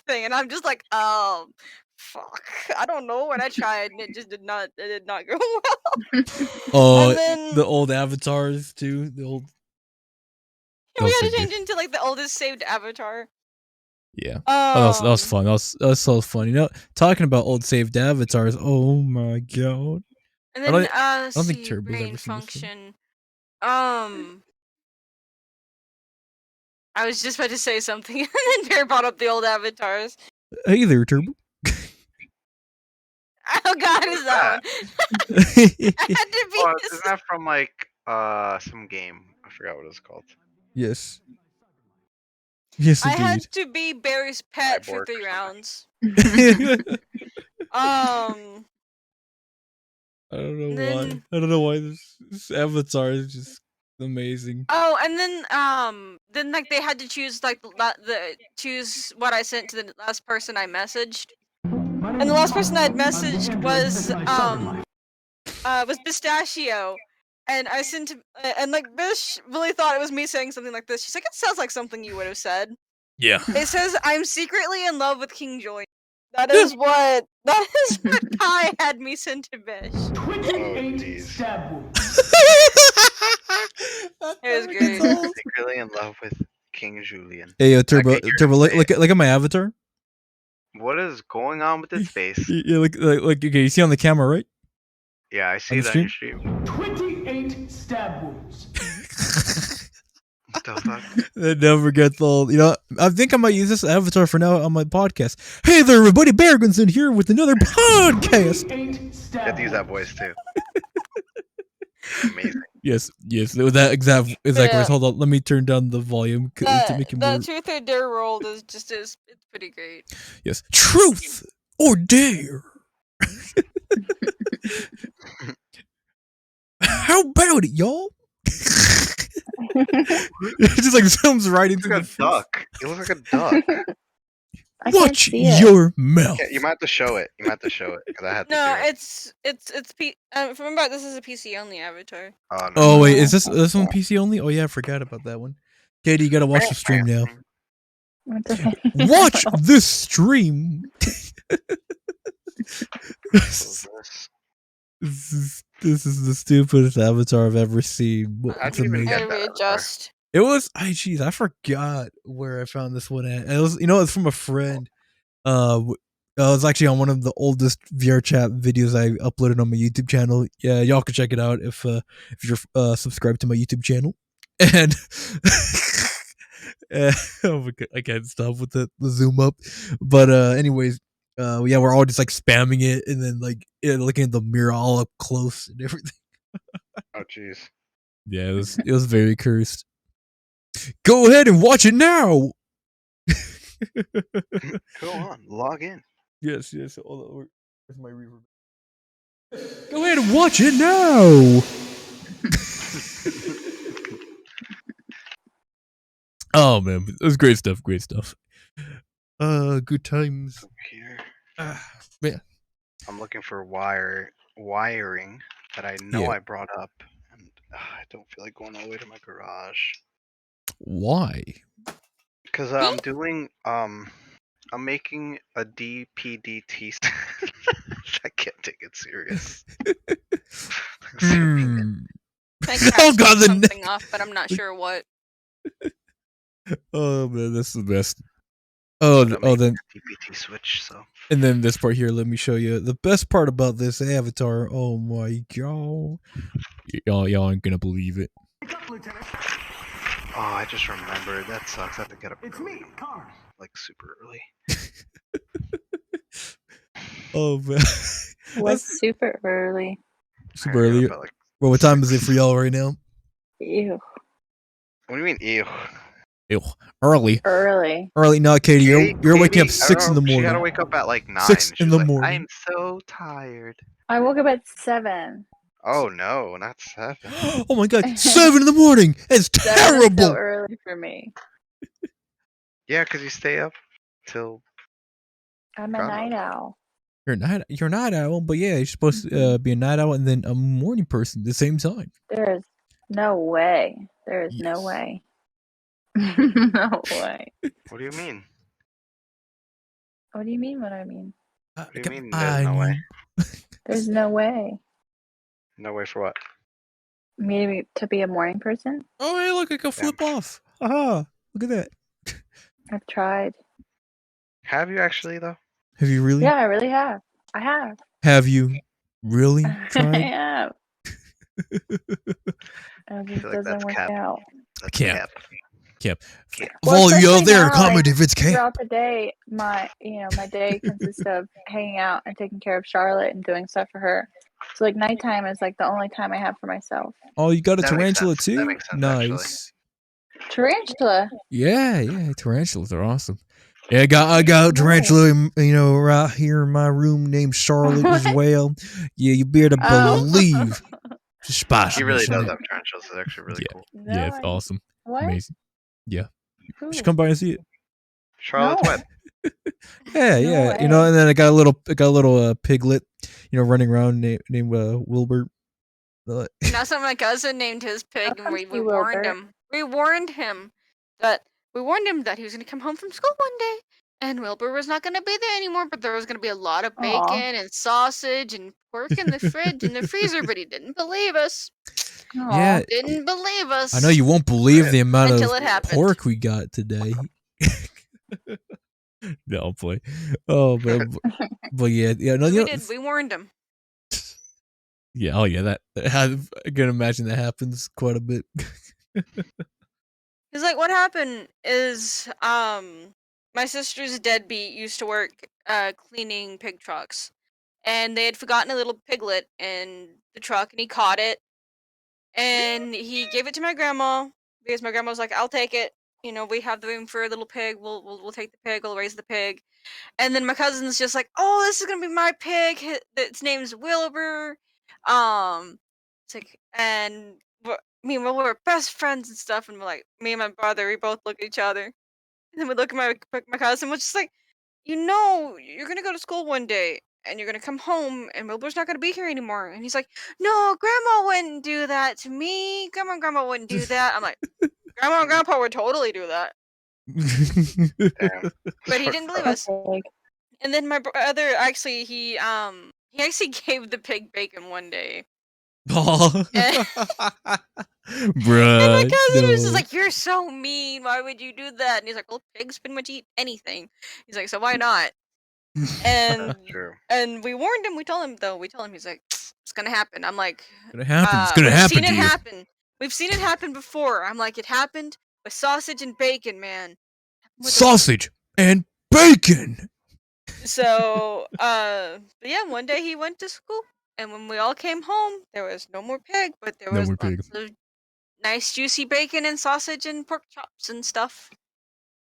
thing, and I'm just like, fuck, I don't know. And I tried, and it did not go well. Oh, And then the old avatars too. The old. we had to change into like the oldest saved avatar. Yeah. Oh, that was fun. That was so fun. You know, talking about old saved avatars. Oh my god. And then I don't think Turbo's brain ever seen this function. I was just about to say something, and then Bear brought up the old avatars. Hey there, Turbo. Oh god, is that one? I had to be. Oh, isn't that from like some game? I forgot what it's called. Yes. Yes, I indeed. had to be Barry's pet for Cyborg 3 or rounds. I don't know why. I don't know why this avatar is just amazing. Oh, and then like they had to choose like choose what I sent to the last person I messaged, and the last person I'd messaged was Pistachio, and I sent and like Bish really thought it was me saying something like this. She's like, it sounds like something you would have said. Yeah. It says, I'm secretly in love with King Joy. That is what Kai had me send to Bish. Oh, It was great. Secretly in love with King Julian. Hey, Turbo, could hear Turbo, him say look at my avatar. What is going on with its face? Yeah, okay, you see on the camera, right? Yeah, I see the that on your stream. 28 stab wounds. What the fuck? That never gets old. You know, I think I might use this avatar for now on my podcast. Hey there, everybody, Beargunson here with another podcast. Get to use that voice too. Amazing. Yes, with that exact Yeah. voice. Hold on, let me turn down the volume to make it more. That truth or dare roll is it's pretty great. Yes, truth or dare. How about it, y'all? It just like zooms right into the duck. It looks like a duck. Watch your mouth. Yeah, you might have to show it. Because I had to. No, do it. remember this is a PC only avatar. Oh, no. Oh wait, is this one PC only? Oh yeah, I forgot about that one. Katie, you gotta watch the stream now. Watch this stream. This is the stupidest avatar I've ever seen. How'd you even get that readjust? It was, jeez, I forgot where I found this one at. It was, it's from a friend. It was actually on one of the oldest VR chat videos I uploaded on my YouTube channel. Yeah, y'all can check it out if you're subscribed to my YouTube channel. And oh my God, I can't stop with the zoom up. But anyways, yeah, we're all just like spamming it and then like looking at the mirror all up close and everything. Oh jeez. Yeah, it was very cursed. Go ahead and watch it now. Go on, log in. Yes. Hold on, where's my reverb? Go ahead and watch it now. Oh man, it was great stuff. Good times. Here. Man. I'm looking for wiring that I know I brought up, and I don't feel like going all the way to my garage. Why? Because I'm doing I'm making a DPDT. I can't take it serious. Oh God, something off, but I'm not sure what. Oh man, that's the best. Oh, then DPT switch. So. And then this part here, let me show you the best part about this avatar. Oh my God, y'all ain't gonna believe it. Oh, I just remembered. That sucks. I have to get up early. Like super early. Oh man. What's super early? Super early. Well, what time is it for y'all right now? Ew. What do you mean, ew? Ew. Early. No, Katie, you're waking up 6 in the morning. She had to wake up at like 9. 6 in the morning. I'm so tired. I woke up at 7. Oh no, not 7. Oh my God, 7 in the morning. It's terrible. So early for me. Yeah, because you stay up till. I'm a night owl. You're a night owl, but yeah, you're supposed to be a night owl and then a morning person at the same time. There is no way. No way. No way. What do you mean? What do you mean? What I mean? What do you mean? There's no way. There's no way. No way for what? Me to be a morning person? Oh, hey, look, I can flip off. Aha! Look at that. I've tried. Have you actually though? Have you really? Yeah, I really have. I have. Have you really tried? I have. It just doesn't work out. That's Cap. Well, All you out there, now, comment if it's cap. Throughout the day, my day consists of hanging out and taking care of Charlotte and doing stuff for her. So like nighttime is like the only time I have for myself. Oh, you got a That tarantula makes sense. too? That makes sense, Nice. Tarantula? Yeah, tarantulas are awesome. Yeah, I got a tarantula, right here in my room named Charlotte as well. Yeah, you better believe. He really does have tarantulas. It's actually really cool. Yeah, it's awesome. What? Amazing. Yeah. Cool. You should come by and see it. Charlotte's web. Yeah. And then I got a little piglet, running around named Wilbur. Now, some of my cousin named his pig, and we warned him. We warned him that he was going to come home from school one day, and Wilbur was not going to be there anymore. But there was going to be a lot of bacon and sausage and pork in the fridge and the freezer. But he didn't believe us. Yeah, Didn't believe us. I know you won't believe the amount Until of it happened. pork we got today. No, boy. Oh, but yeah. No, we did. We warned him. Yeah. Oh, yeah. I can imagine that happens quite a bit. Cause like what happened is, my sister's deadbeat used to work cleaning pig trucks, and they had forgotten a little piglet in the truck, and he caught it, and he gave it to my grandma because my grandma was like, "I'll take it. You know, we have the room for a little pig. We'll take the pig. We'll raise the pig." And then my cousin's just like, "Oh, this is gonna be my pig. Its name's Wilbur." It's like, and me and Will were best friends and stuff, and we're like, me and my brother, we both look at each other, and then we look at my cousin, which is like, you're gonna go to school one day, and you're gonna come home, and Wilbur's not gonna be here anymore. And he's like, "No, Grandma wouldn't do that to me. Grandma wouldn't do that." I'm like, "Grandma and Grandpa would totally do that," Damn. but he didn't believe us. And then my brother actually he actually gave the pig bacon one day. Oh. And Bruh. my cousin was just No. like, "You're so mean. Why would you do that?" And he's like, "Well, pigs pretty much eat anything." He's like, "So why not?" And True. and we warned him. We told him though. We told him. He's like, "It's gonna happen." I'm like, It's gonna happen. It's gonna "We've happen seen to it you. happen. We've seen it happen before." I'm like, "It happened with sausage and bacon, man." Sausage and bacon. So, but yeah, one day he went to school, and when we all came home, there was no more pig, but there No was more pig. lots of nice juicy bacon and sausage and pork chops and stuff.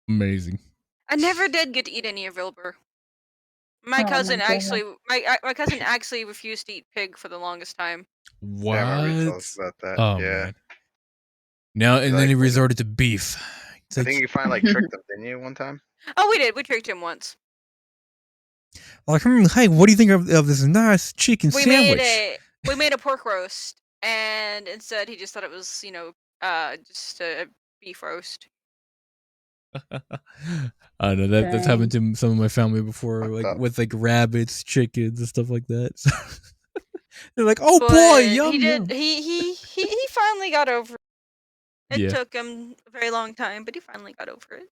Amazing. I never did get to eat any of Wilbur. My Oh, cousin my goodness. actually, my cousin actually refused to eat pig for the longest time. What? Yeah, my roots tell us about that. Oh Yeah. man. Now and then he resorted to beef. It's I like, think you finally tricked them, didn't you, one time? Oh, we did. We tricked him once. hey, what do you think of this nice chicken sandwich? We made a pork roast, and instead he just thought it was, just a beef roast. I know that's happened to some of my family before, like with like rabbits, chickens, and stuff like that. So they're like, "Oh boy, yum he yum." did. He finally got over it. It Yeah. took him a very long time, but he finally got over it.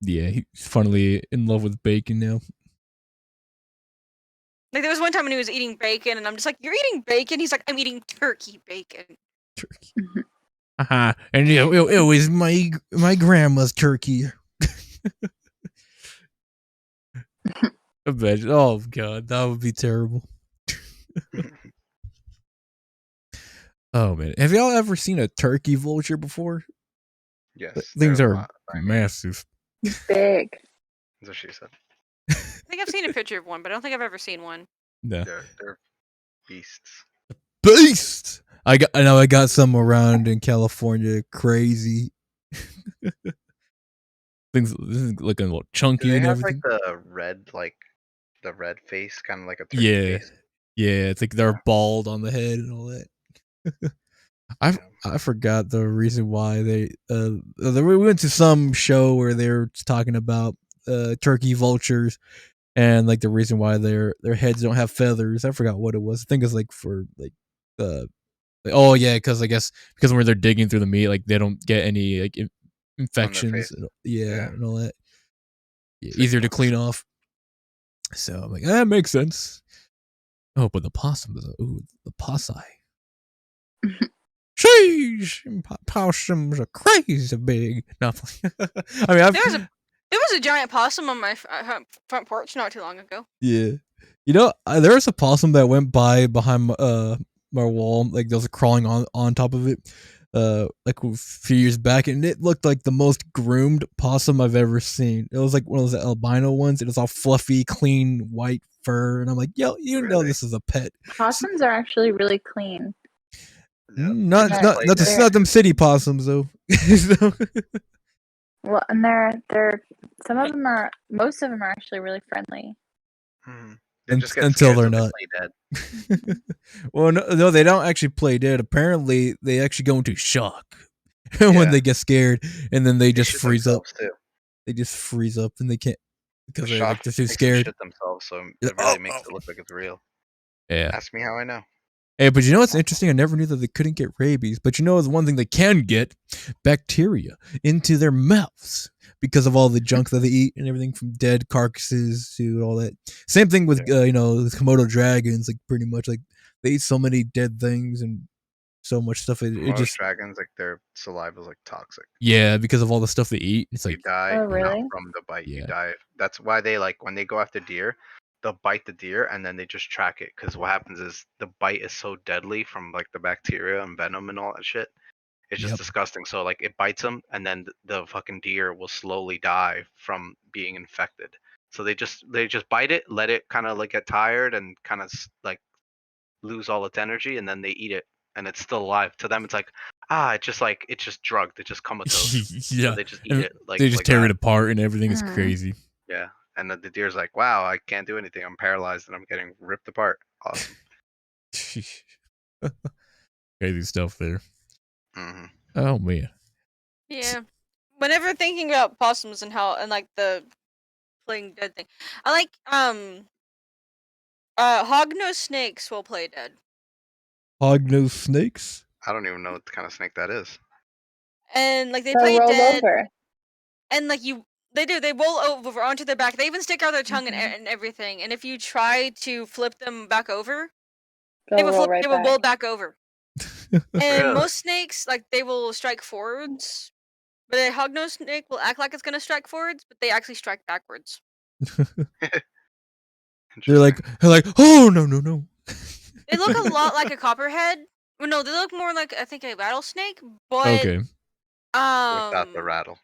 Yeah, he's finally in love with bacon now. Like there was one time when he was eating bacon, and I'm just like, "You're eating bacon?" He's like, "I'm eating turkey bacon." Turkey. And it was my grandma's turkey. Imagine. Oh god, that would be terrible. Oh man, have y'all ever seen a turkey vulture before? Yes. Things are massive. Big. That's what she said. I think I've seen a picture of one, but I don't think I've ever seen one. No. They're beasts. Beasts. I got some around in California. Crazy. Things looking a little chunky and everything. Have the red face, kind of like a turkey face. Yeah. It's like they're bald on the head and all that. I forgot the reason why we went to some show where they were talking about turkey vultures and like the reason why their heads don't have feathers. I forgot what it was. I think it's like for oh yeah, because I guess because when they're digging through the meat, like they don't get any like infections. And all that. Yeah, easier to clean off. So I'm like, that makes sense. Oh, but the possum is the possi. Sheesh, possums are crazy big. No, I mean, there was a giant possum on my front porch not too long ago. Yeah, there was a possum that went by behind my wall, like there was crawling on top of it, like a few years back, and it looked like the most groomed possum I've ever seen. It was like one of those albino ones. It was all fluffy, clean, white fur, and I'm like, yo, know this is a pet. Possums are actually really clean. Not them city possums though. Well, and most of them are actually really friendly. Until they're not. Well, no, they don't actually play dead. Apparently, they actually go into shock when they get scared, and then they just freeze up. They just freeze up, and they can't because they're too scared. Shit themselves, so it really makes it look like it's real. Yeah. Ask me how I know. Hey, but you know what's interesting? I never knew that they couldn't get rabies. But you know, the one thing they can get bacteria into their mouths because of all the junk that they eat and everything from dead carcasses to all that. Same thing with you know, with Komodo dragons. Like pretty much, like they eat so many dead things and so much stuff. It Most just dragons, like their saliva is like toxic. yeah, because of all the stuff they eat. It's You like die Oh, not really? from the bite. You yeah, die. That's why they like when they go after deer, they'll bite the deer and then they just track it. Because what happens is the bite is so deadly from like the bacteria and venom and all that shit. It's just yep. disgusting. So like it bites them, and then the fucking deer will slowly die from being infected. So they just bite it, let it kind of like get tired and kind of like lose all its energy, and then they eat it, and it's still alive. To them, it's it's just drugged. It's just comatose. So Yeah, they just eat and it they just like tear that. it apart and everything is Mm. crazy. Yeah. And then the deer's like, wow, I can't do anything. I'm paralyzed and I'm getting ripped apart. Awesome. Crazy stuff there. Hmm. Oh man. Yeah. Whenever thinking about possums and how and like the playing dead thing, I like hognose snakes will play dead. Hognose snakes? I don't even know what kind of snake that is. And like they They'll play roll dead, over. and like they roll over onto their back. They even stick out their tongue Mhm. and everything. And if you try to flip them back over, They'll roll right they will back. roll back over. And Really? most snakes, like they will strike forwards, but a hognose snake will act like it's gonna strike forwards, but they actually strike backwards. Interesting. they're like, oh no no no. They look a lot like a copperhead. Well, no, they look more like I think a rattlesnake, but Okay. Without the rattle.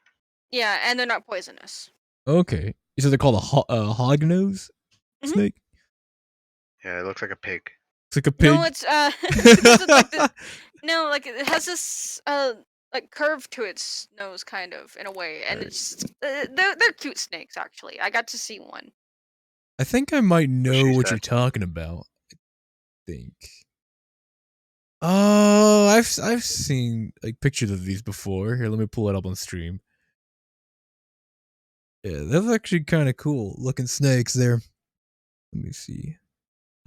yeah, and they're not poisonous. Okay. You said they're called a hognose Mhm. snake? Yeah, it looks like a pig. It's like a No, pig. it's it's because it's like the no, like it has this like curve to its nose, kind of in a way, and Alright. it's they're cute snakes actually. I got to see one. I think I might So know she what said. you're talking about. I think. Oh, I've seen like pictures of these before. Here, let me pull it up on stream. Yeah, that's actually kind of cool looking snakes there. Let me see.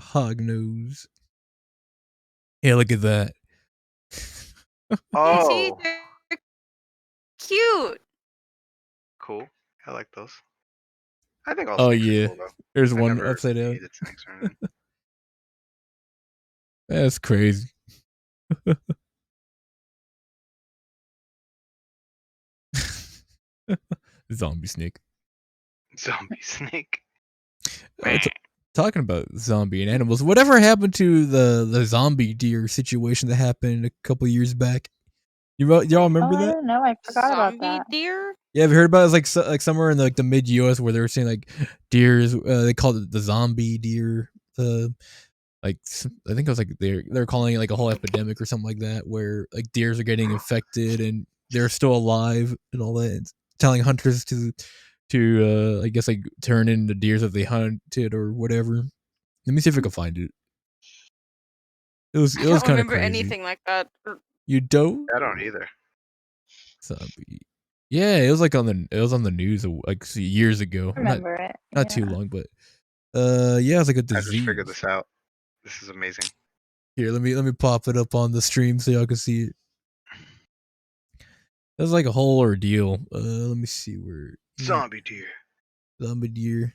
Hognose. Yeah, look at that. You see, Oh, they're cute. cool. I like those. I think all Oh snakes are yeah. cool though. There's I one never upside down. hated snakes or anything. That's crazy. Zombie snake. Zombie snake. Talking about zombie and animals, whatever happened to the zombie deer situation that happened a couple years back? Y'all Oh, remember I that? didn't know. I forgot about Zombie that. deer? Yeah, have you heard about it? It's like somewhere in the mid US where they were saying like deers. They called it the zombie deer. Like I think it was like they're calling it like a whole epidemic or something like that, where like deers are getting infected and they're still alive and all that. And telling hunters to I guess like turn in the deers that they hunted or whatever. Let me see if I can find it. I It was don't kind of remember crazy. anything like that. You don't? I don't either. Zombie. Yeah, it was like it was on the news like years ago. I remember it. Not too Yeah. long, but yeah, it's like a I just figured disease. this out. This is amazing. Here, let me pop it up on the stream so y'all can see it. It was like a whole ordeal. Let me see where Zombie deer. zombie deer.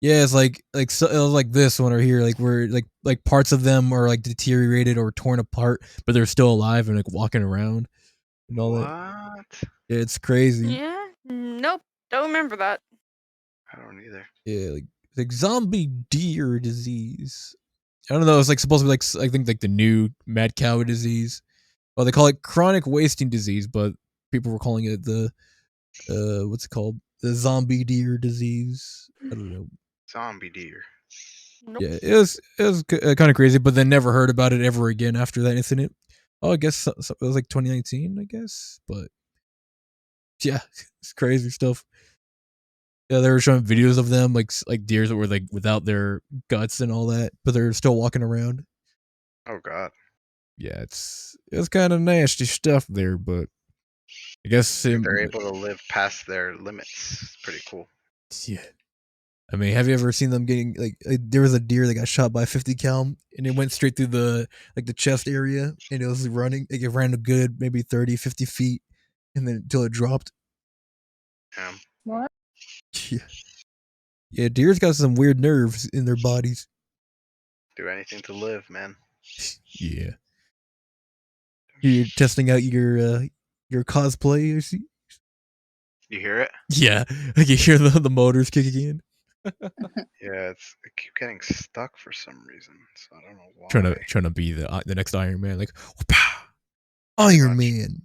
Yeah, it's like so, it was like this one right here, like where like parts of them are like deteriorated or torn apart, but they're still alive and like walking around and all that. What? Yeah, it's crazy. Yeah? Nope. Don't remember that. I don't either. Yeah, like zombie deer disease. I don't know. It's like supposed to be like I think like the new mad cow disease. Well, they call it chronic wasting disease, but people were calling it the what's it called? The zombie deer disease. I don't know. Zombie deer. Nope. Yeah, it was kind of crazy, but then never heard about it ever again after that incident. Oh, I guess it was like 2019, I guess. But yeah, it's crazy stuff. Yeah, they were showing videos of them like deers that were like without their guts and all that, but they're still walking around. Oh god. Yeah, it's kind of nasty stuff there, but I guess They're able to live past their limits. It's pretty cool. yeah. I mean, have you ever seen them getting like there was a deer that got shot by a 50 cal and it went straight through the chest area and it was running. Like it ran a good maybe 30, 50 feet and then until it dropped. Yeah. What? Yeah. Yeah, deer's got some weird nerves in their bodies. Do anything to live, man. Yeah. You're testing out your cosplay, I see. You hear it? Yeah, I can hear the motors kicking in. Yeah, it keep getting stuck for some reason, so I don't know why. Trying to be the next Iron Man, like Iron Man.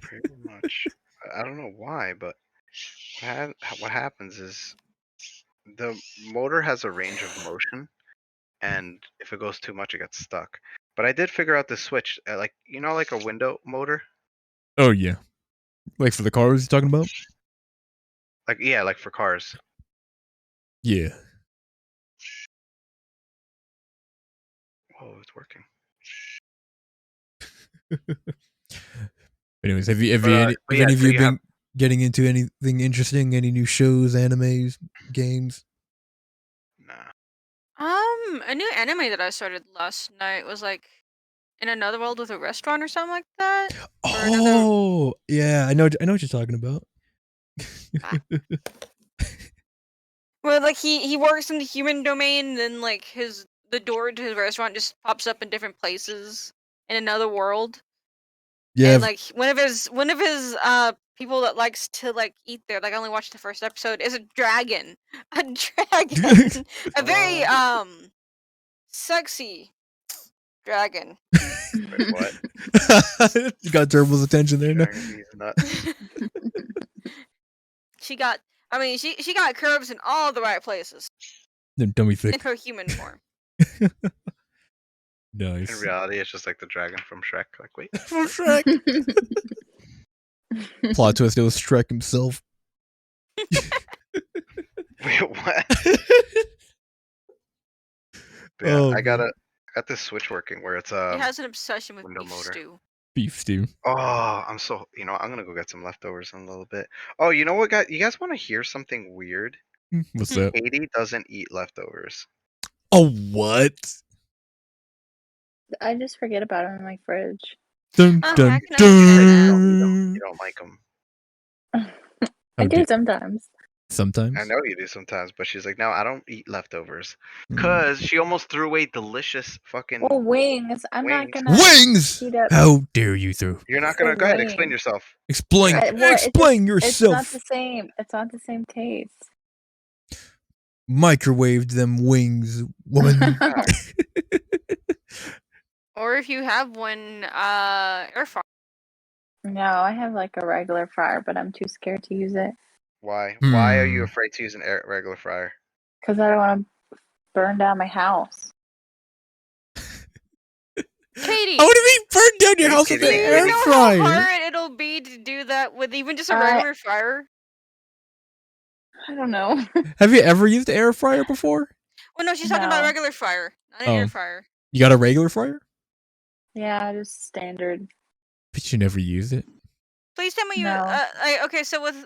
Pretty much. I don't know why, but what happens is the motor has a range of motion, and if it goes too much, it gets stuck. But I did figure out the switch, like like a window motor. Oh yeah, like for the cars you're talking about. Like yeah, like for cars. Yeah. Oh, it's working. Anyways, have any of you been getting into anything interesting? Any new shows, animes, games? Nah. A new anime that I started last night was like in another world with a restaurant or something like that. Oh, yeah, I know what you're talking about. Well, like he works in the human domain, and then like the door to his restaurant just pops up in different places in another world. Yeah, And like one of his people that likes to like eat there, like I only watched the first episode, is a dragon. A dragon. A very sexy dragon. Wait, what? You got Turbo's attention there. No? She got curves in all the right places. Dummy thick. In her human form. Nice. In reality, it's just like the dragon from Shrek. Like, wait. From Shrek. Plot twist, it was Shrek himself. Wait, what? Yeah, Oh, I got this switch working where it's He has an obsession with beef motor. stew. Beef stew. Oh, I'm gonna go get some leftovers in a little bit. Oh, you know what, guys? You guys want to hear something weird? What's that? Katie doesn't eat leftovers. Oh, what? I just forget about them in my fridge. Dun, Oh, dun, I can understand dun. You don't like them. I do sometimes. Sometimes. I know you do sometimes, but she's like, no, I don't eat leftovers. Cause she almost threw away delicious fucking Well, wings. I'm not wings. gonna Wings! heat up. How dare you throw? You're not gonna go ahead, explain wings. yourself. Explain. Well, Explain yourself. It's not the same. It's not the same taste. Microwaved them wings, woman. Or if you have one, air fryer. No, I have like a regular fryer, but I'm too scared to use it. Why? Why are you afraid to use an regular fryer? Because I don't want to burn down my house. Katie! How do you mean burn down your house with an air fryer? How hard it'll be to do that with even just a regular fryer? I don't know. Have you ever used an air fryer before? Well, no, she's talking about a regular fryer, not an air fryer. You got a regular fryer? Yeah, just standard. But you never use it. Please tell me No. okay, so with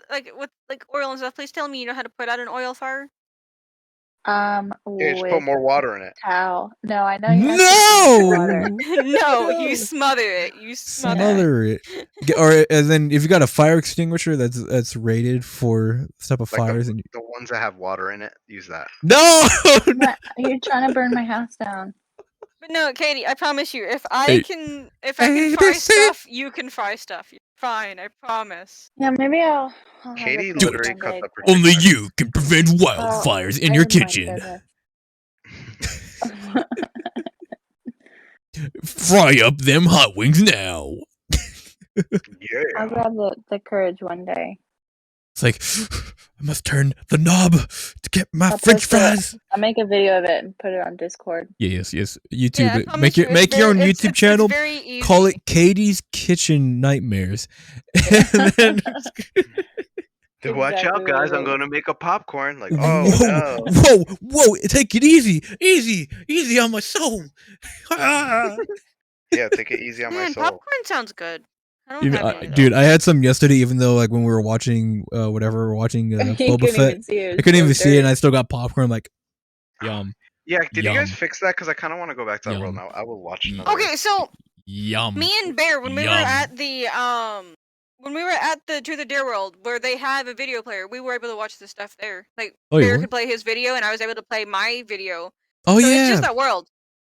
oil and stuff, please tell me you know how to put out an oil fire. Yeah, just put more water in it. Towel. No, I know you have to use water. No, you smother it. You smother it. Or and then if you got a fire extinguisher that's rated for this type of Like fires, the and ones that have water in it, use that. No! You're trying to burn my house down. But no, Katie, I promise you, if I can fry stuff, you can fry stuff. You're fine, I promise. Yeah, maybe I'll Katie have a literally one cut day. the Only you can prevent wildfires in your kitchen. Fry up them hot wings now. Yeah. I'll grab the courage one day. It's like, I must turn the knob to get my French fries. I'll make a video of it and put it on Discord. Yes. YouTube. Yeah, make your own YouTube channel. It's very easy. Call it Katie's Kitchen Nightmares. And then Dude, watch out, guys! I'm gonna make a popcorn. Like, whoa! Take it easy on my soul. Yeah, take it easy on my soul. Popcorn sounds good. I don't have any. Dude, I had some yesterday. Even though like when we were watching whatever we were watching You Boba couldn't Fett, even see it. I couldn't even see it, and I still got popcorn. I'm like, yum, Yeah, did you guys Yum. fix that? Because I kind of want to go back to that world Yum. now. I will watch Y- another. Okay, so yum. me and Bear, when we were Yum. at the Truth or Dare world where they have a video player, we were able to watch the stuff there. Like Oh, you Bear were? could play his video, and I was able to play my video. Oh So yeah. it's just that world.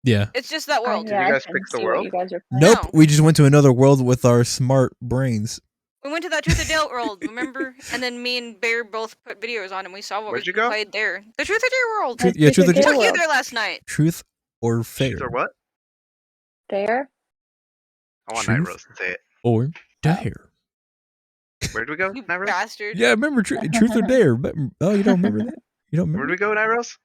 Yeah. It's just that world. Did you guys couldn't fix the see world? what you guys are playing. Nope. No. We just went to another world with our smart brains. We went to that Truth or Dare world, remember? And then me and Bear both put videos on, and we saw what Where'd we you go? played there. The Truth or Dare world. Truth or I Dare. took you there last night. Truth or fair? Truth or what? Dare? I want Truth Night Rose to say it. or dare? Where'd we go, You Night Rose? bastard. Yeah, remember Truth or Dare? Oh, you don't remember that? You don't Where'd remember? we go, Night Rose?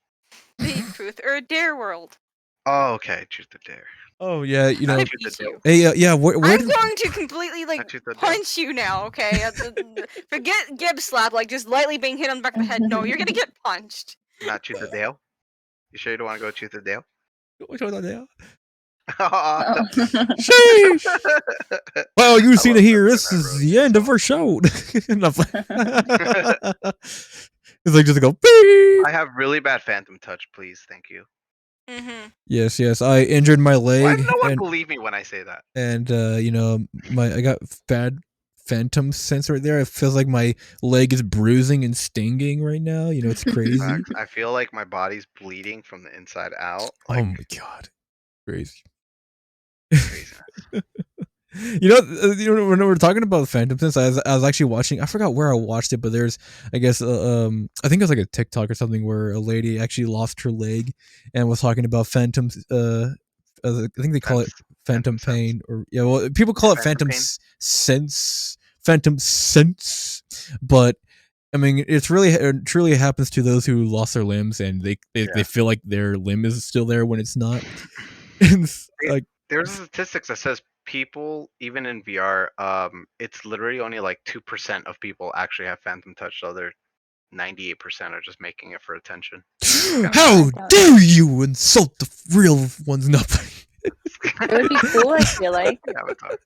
The Truth or Dare world. Oh, okay. Truth or Dare. Oh yeah, you know. I Truth or beat Dare. you. Hey, yeah. Where I'm did- going to completely like Truth or Dare. punch you now, okay? Forget Gib slap, like just lightly being hit on the back of the head. No, you're gonna get punched. Not Truth or Dale? You sure you don't want to go Truth or Dale? Which one's on there? Oh. Sheesh. Well, you've seen love it here. that This Night is Rose. the end of our show. And I'm like- it's like just go. Beep. I have really bad phantom touch, please. Thank you. Mm-hmm. Yes. I injured my Why leg, does no one and believe me when I say that? you know, I got bad phantom sense right there. It feels like my leg is bruising and stinging right now. You know, it's crazy. Facts. I feel like my body's bleeding from the inside out. Like, Oh my god, crazy. craziness. You know, when we're talking about Phantom Sense, I was actually watching. I forgot where I watched it, but there's, I guess, I think it was like a TikTok or something where a lady actually lost her leg and was talking about phantoms. I think they call it phantom Phantom pain, or yeah, well, people call it Phantom phantom pain? sense, phantom sense, but. I mean, it truly happens to those who lost their limbs, and they feel like their limb is still there when it's not. It's like There's statistics that says people, even in VR, it's literally only like 2% of people actually have phantom touch. The other 98% are just making it for attention. how dare you insult the real ones? No. It would be cool, I feel like. Avatar.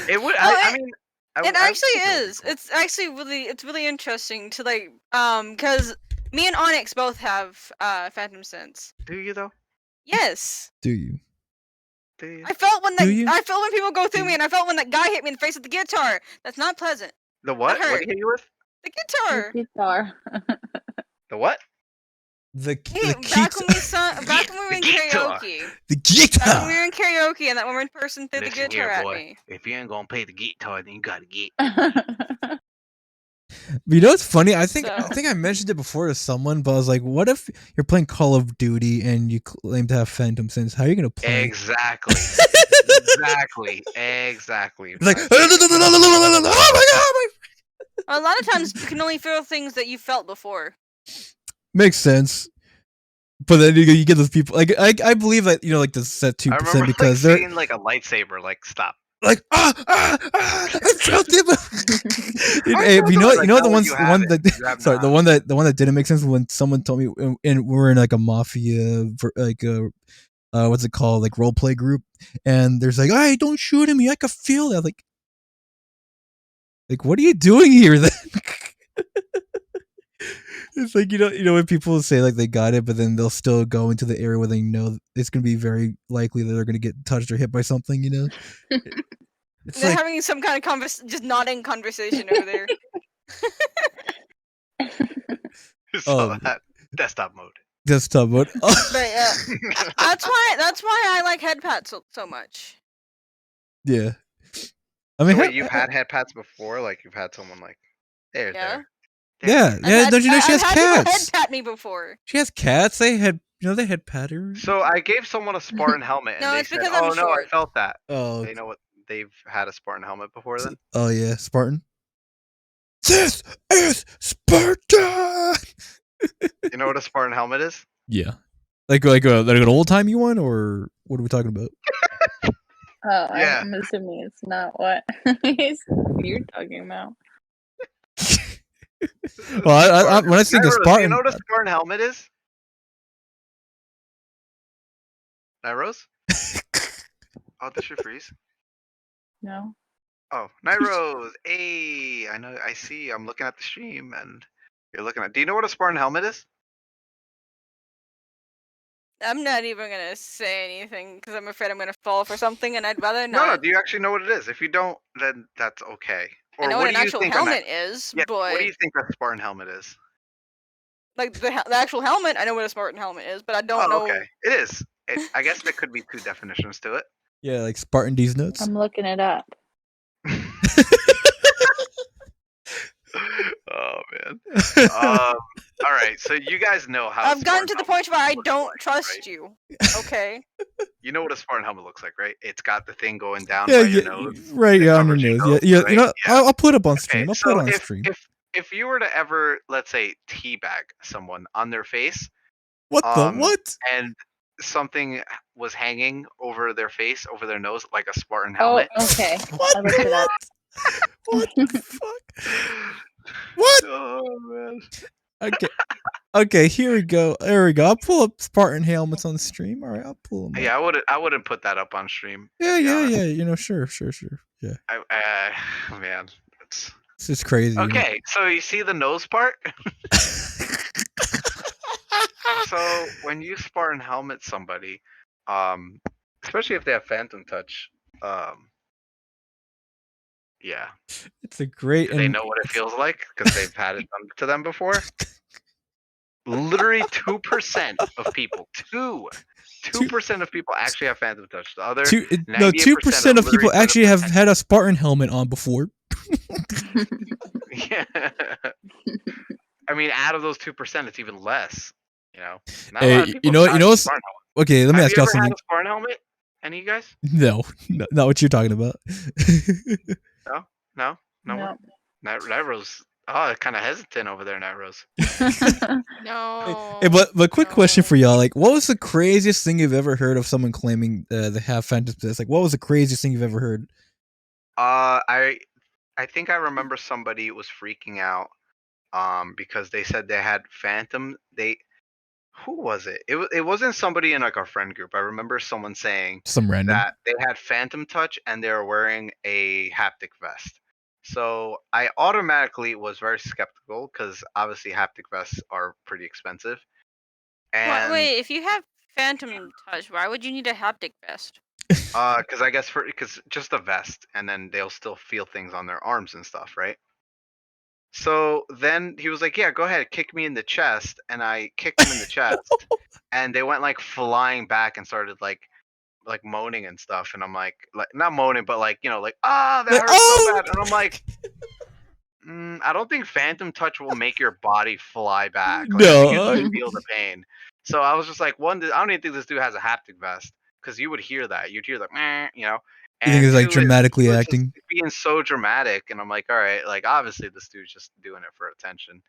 It would. Well, I mean, It actually is. It's actually really interesting to like because me and Onyx both have phantom sense. Do you though? Yes. Do you? Do you? I felt when Do you? I felt when people go through me, and I felt when that guy hit me in the face with the guitar. That's not pleasant. The what? That What hurt. did he hit you with? The guitar. Guitar. The what? The Hey, back when we were in guitar. karaoke. the Back when we guitar. were in karaoke, and that one person threw the Listen guitar here, at boy. me. If you ain't gonna pay the guitar, then you gotta get. You know what's funny? I think So- I mentioned it before to someone, but I was like, what if you're playing Call of Duty and you claim to have phantom sense? How are you gonna play? Exactly. Exactly. It's like, oh my god! A lot of times, you can only feel things that you felt before. Makes sense. But then you get those people like I believe that, you know, like the set 2% I remember because like, they're seeing like a lightsaber like stop. like I felt it. Hey, felt you it, know like, the no, ones you the one haven't. that You have sorry not. the one that didn't make sense when someone told me, and we're in like a mafia what's it called, like role play group, and there's like, hey, don't shoot at me, I can feel that. Like what are you doing here then? It's like, you know when people say like they got it, but then they'll still go into the area where they know it's gonna be very likely that they're gonna get touched or hit by something, you know. It's They're like, having some kind of just nodding conversation over there. So that desktop mode. desktop mode. But that's why I like head pats so much. Yeah. I mean, So wait, you've had head pats before? Like you've had someone like, there, Yeah. yeah, I've don't you know she I've has had people cats? head pat me before. She has cats. They had, they had pattern. So I gave someone a Spartan helmet, and No, they it's said, because I'm "Oh no, I short." felt that." Oh, They know what they've had a Spartan helmet before. Then oh yeah, Spartan. This is Sparta. you know what a Spartan helmet is? Yeah, like an old timey one, or what are we talking about? Oh, Yeah. I'm assuming it's not what you're talking about. Well, I, when I think of Nyros, do Spartan, you know what a Spartan helmet is? Nyros? Oh, this should freeze. No. Oh, Night Rose. Hey, I know. I see. I'm looking at the stream, and you're looking at. Do you know what a Spartan helmet is? I'm not even gonna say anything because I'm afraid I'm gonna fall for something, and I'd rather No, no. not. Do you actually know what it is? If you don't, then that's okay. I Or know what what do an you actual think a helmet is, Yeah. What do but you think a Spartan helmet is? like the actual helmet, I know what a Spartan helmet is, but I don't Oh, know. okay. It is. I guess there could be two definitions to it. Yeah, like Spartan D's nuts. I'm looking it up. Oh man. All right. So you guys know how. I've gotten to the point where I looks don't like, trust right? you. Okay. You know what a Spartan helmet looks like, right? It's got the thing going down Yeah, by your yeah, nose. right. It Yeah, on your covers your nose. nose, Yeah, yeah. right? You know, Yeah. I'll put it up on Okay. stream. I'll So put it on stream. if you were to ever, let's say, teabag someone on their face, What the what? and something was hanging over their face, over their nose, like a Spartan Oh, helmet. okay. What I looked it up. What the fuck? What? Oh man. Okay. Okay, here we go. There we go. I'll pull up Spartan helmets on the stream. All right, I'll pull them up. Yeah, I wouldn't put that up on stream. Yeah, to be yeah, honest. yeah. You know, sure. Yeah. Man, it's It's just crazy. okay. So you see the nose part. So when you Spartan helmet somebody, especially if they have Phantom Touch, yeah, It's a great do they know what it feels like because they've had it done to them before? Literally 2% of people, 2% of people actually have Phantom Touch. The other 2% of people actually have had a Spartan helmet on before. Yeah. I mean, out of those 2%, it's even less. You know, not a Hey, lot of people you know, have a Spartan helmet. okay, let me Have ask you y'all ever had something. a Spartan helmet? Any of you guys? No, not what you're talking about. No. No. Nairo's kind of hesitant over there, Nairo's. No. Hey, but quick question no. for y'all: like, what was the craziest thing you've ever heard of someone claiming they have Phantom Blast? Like, what was the craziest thing you've ever heard? I think I remember somebody was freaking out because they said they had Phantom. Who was it? It wasn't somebody in like our friend group. I remember someone saying Some random. that they had Phantom Touch and they were wearing a haptic vest. So I automatically was very skeptical because obviously haptic vests are pretty expensive. And Wait, if you have Phantom Touch, why would you need a haptic vest? because I guess because just a vest, and then they'll still feel things on their arms and stuff, right? So then he was like, "Yeah, go ahead, kick me in the chest," and I kicked him in the chest, and they went like flying back and started like moaning and stuff, and I'm like not moaning, but like like that Like, hurts so bad, and I'm like, I don't think Phantom Touch will make your body fly back. Like, I think you no. just feel the pain. So I was just like, I don't even think this dude has a haptic vest because you would hear that. You'd hear like, meh, You think And it's like two, dramatically he was acting? just being so dramatic, and I'm like, all right, like obviously this dude's just doing it for attention,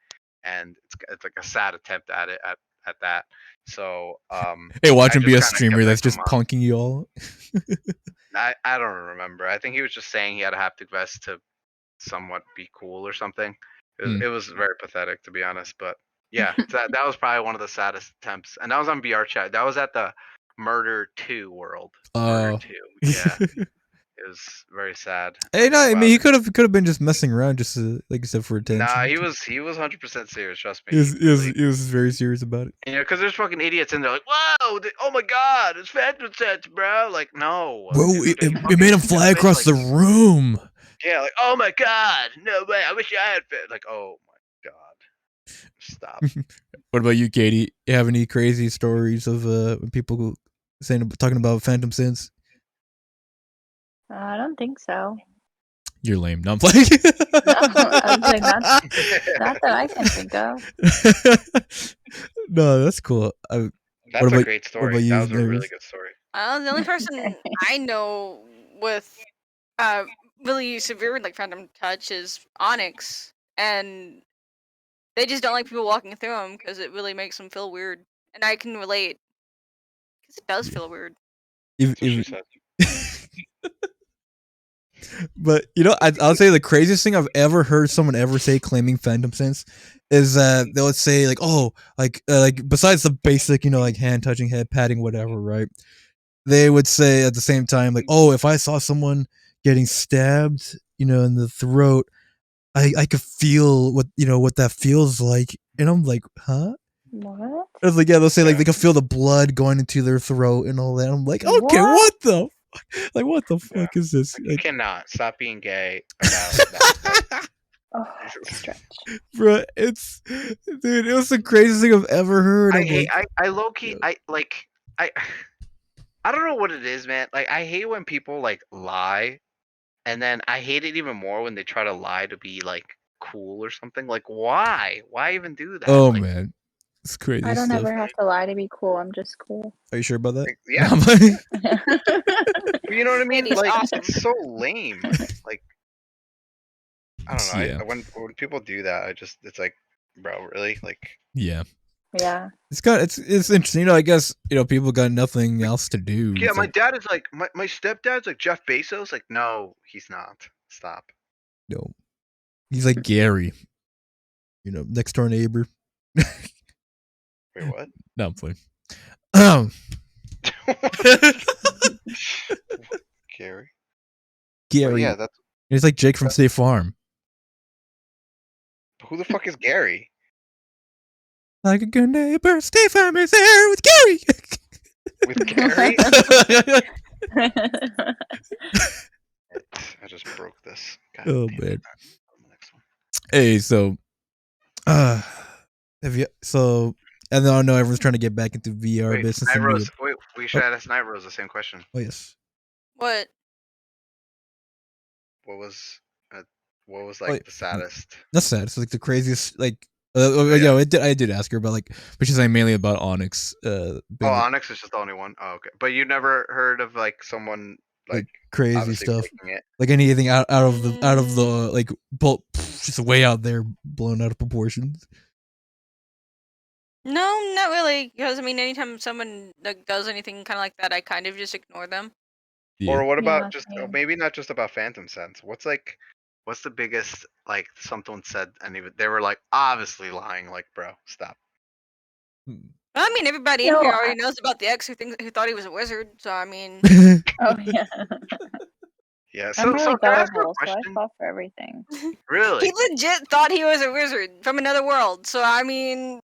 and it's like a sad attempt at it at that. So Hey, watch I him be a just kinda kept streamer that that's to just mind. punking you all. I don't remember. I think he was just saying he had a haptic vest to somewhat be cool or something. It was very pathetic, to be honest. But yeah, that was probably one of the saddest attempts, and that was on BR chat. That was at the Murder 2 World. Murder 2, yeah. It was very sad. Hey, I'm no, like, I wow, mean he could have been just messing around, just like you said, for attention. Nah, he was 100% serious. Trust me. He was very serious about it. Because there's fucking idiots in there like, whoa, oh my god, it's Phantom Touch, bro. Like, no, Bro, dude, are you it fucking made him fly stupid? across the room. Yeah, like, oh my god, no way, I wish I had like, oh my god, stop. What about you, Katie? You have any crazy stories of people talking about Phantom Sense? I don't think so. You're lame. No, I'm playing. No, I was like, not that I can think of. No, that's cool. That's a great story. What about you, That was a really good story. The only person I know with really severe like Phantom Touch is Onyx, and they just don't like people walking through them because it really makes them feel weird, and I can relate because it does feel weird. That's what she said. But I'll say the craziest thing I've ever heard someone ever say claiming Phantom Sense is they would say like, oh, like besides the basic, like hand touching, head patting, whatever, right? They would say at the same time like, oh, if I saw someone getting stabbed, in the throat, I could feel what that feels like, and I'm like, huh? What? I was like, yeah, they'll say like they can feel the blood going into their throat and all that. I'm like, okay, what the, what the fuck is this? You cannot stop being gay about that. Oh, stretch. Bro, it was the craziest thing I've ever heard. I low key, I don't know what it is, man. Like, I hate when people like lie, and then I hate it even more when they try to lie to be like cool or something. Like, why? Why even do that? Oh like, man, it's crazy. I don't stuff. ever have to lie to be cool. I'm just cool. Are you sure about that? Like, yeah. You know what I mean? Andy's Like, awesome. it's so lame. Like, I don't know. Yeah. When people do that, it's like, bro, really? Like, yeah. Yeah. It's interesting. I guess people got nothing else to do. Yeah, It's my like, dad is like my stepdad's like Jeff Bezos. Like, no, he's not. Stop. no, he's like Gary. Next door neighbor. Wait, what? No, I'm playing. Gary. Gary. Yeah, that's He's like Jake from State Farm. who the fuck is Gary? Like a good neighbor, State Farm is there with Gary. With Gary? I just broke this. God Oh damn man. it. Next one. Hey, so, have you? So, and I know everyone's trying to get back into VR Wait, business. Night And Rose. Wait, we should ask Night Rose the same question. oh yes. What? What was like the saddest? That's sad. It's like the craziest. Like, Yeah. I did ask her about but she's like mainly about Onyx. Onyx is just the only one. Oh, okay. But you never heard of like someone like crazy obviously stuff. taking it? Like anything out of the like just way out there, blown out of proportions. No, not really. Because I mean, anytime someone like does anything kind of like that, I kind of just ignore them. Yeah. Or what about Yeah, just same. maybe not just about Phantom Sense? What's the biggest like someone said and even they were like obviously lying? Like, bro, stop. I mean, everybody in No, here already knows about the ex who thought he was a wizard. So I mean, Oh yeah. Yeah. I'm So really can I ask you a gullible, so I question? fall for everything. Really? he legit thought he was a wizard from another world. So I mean,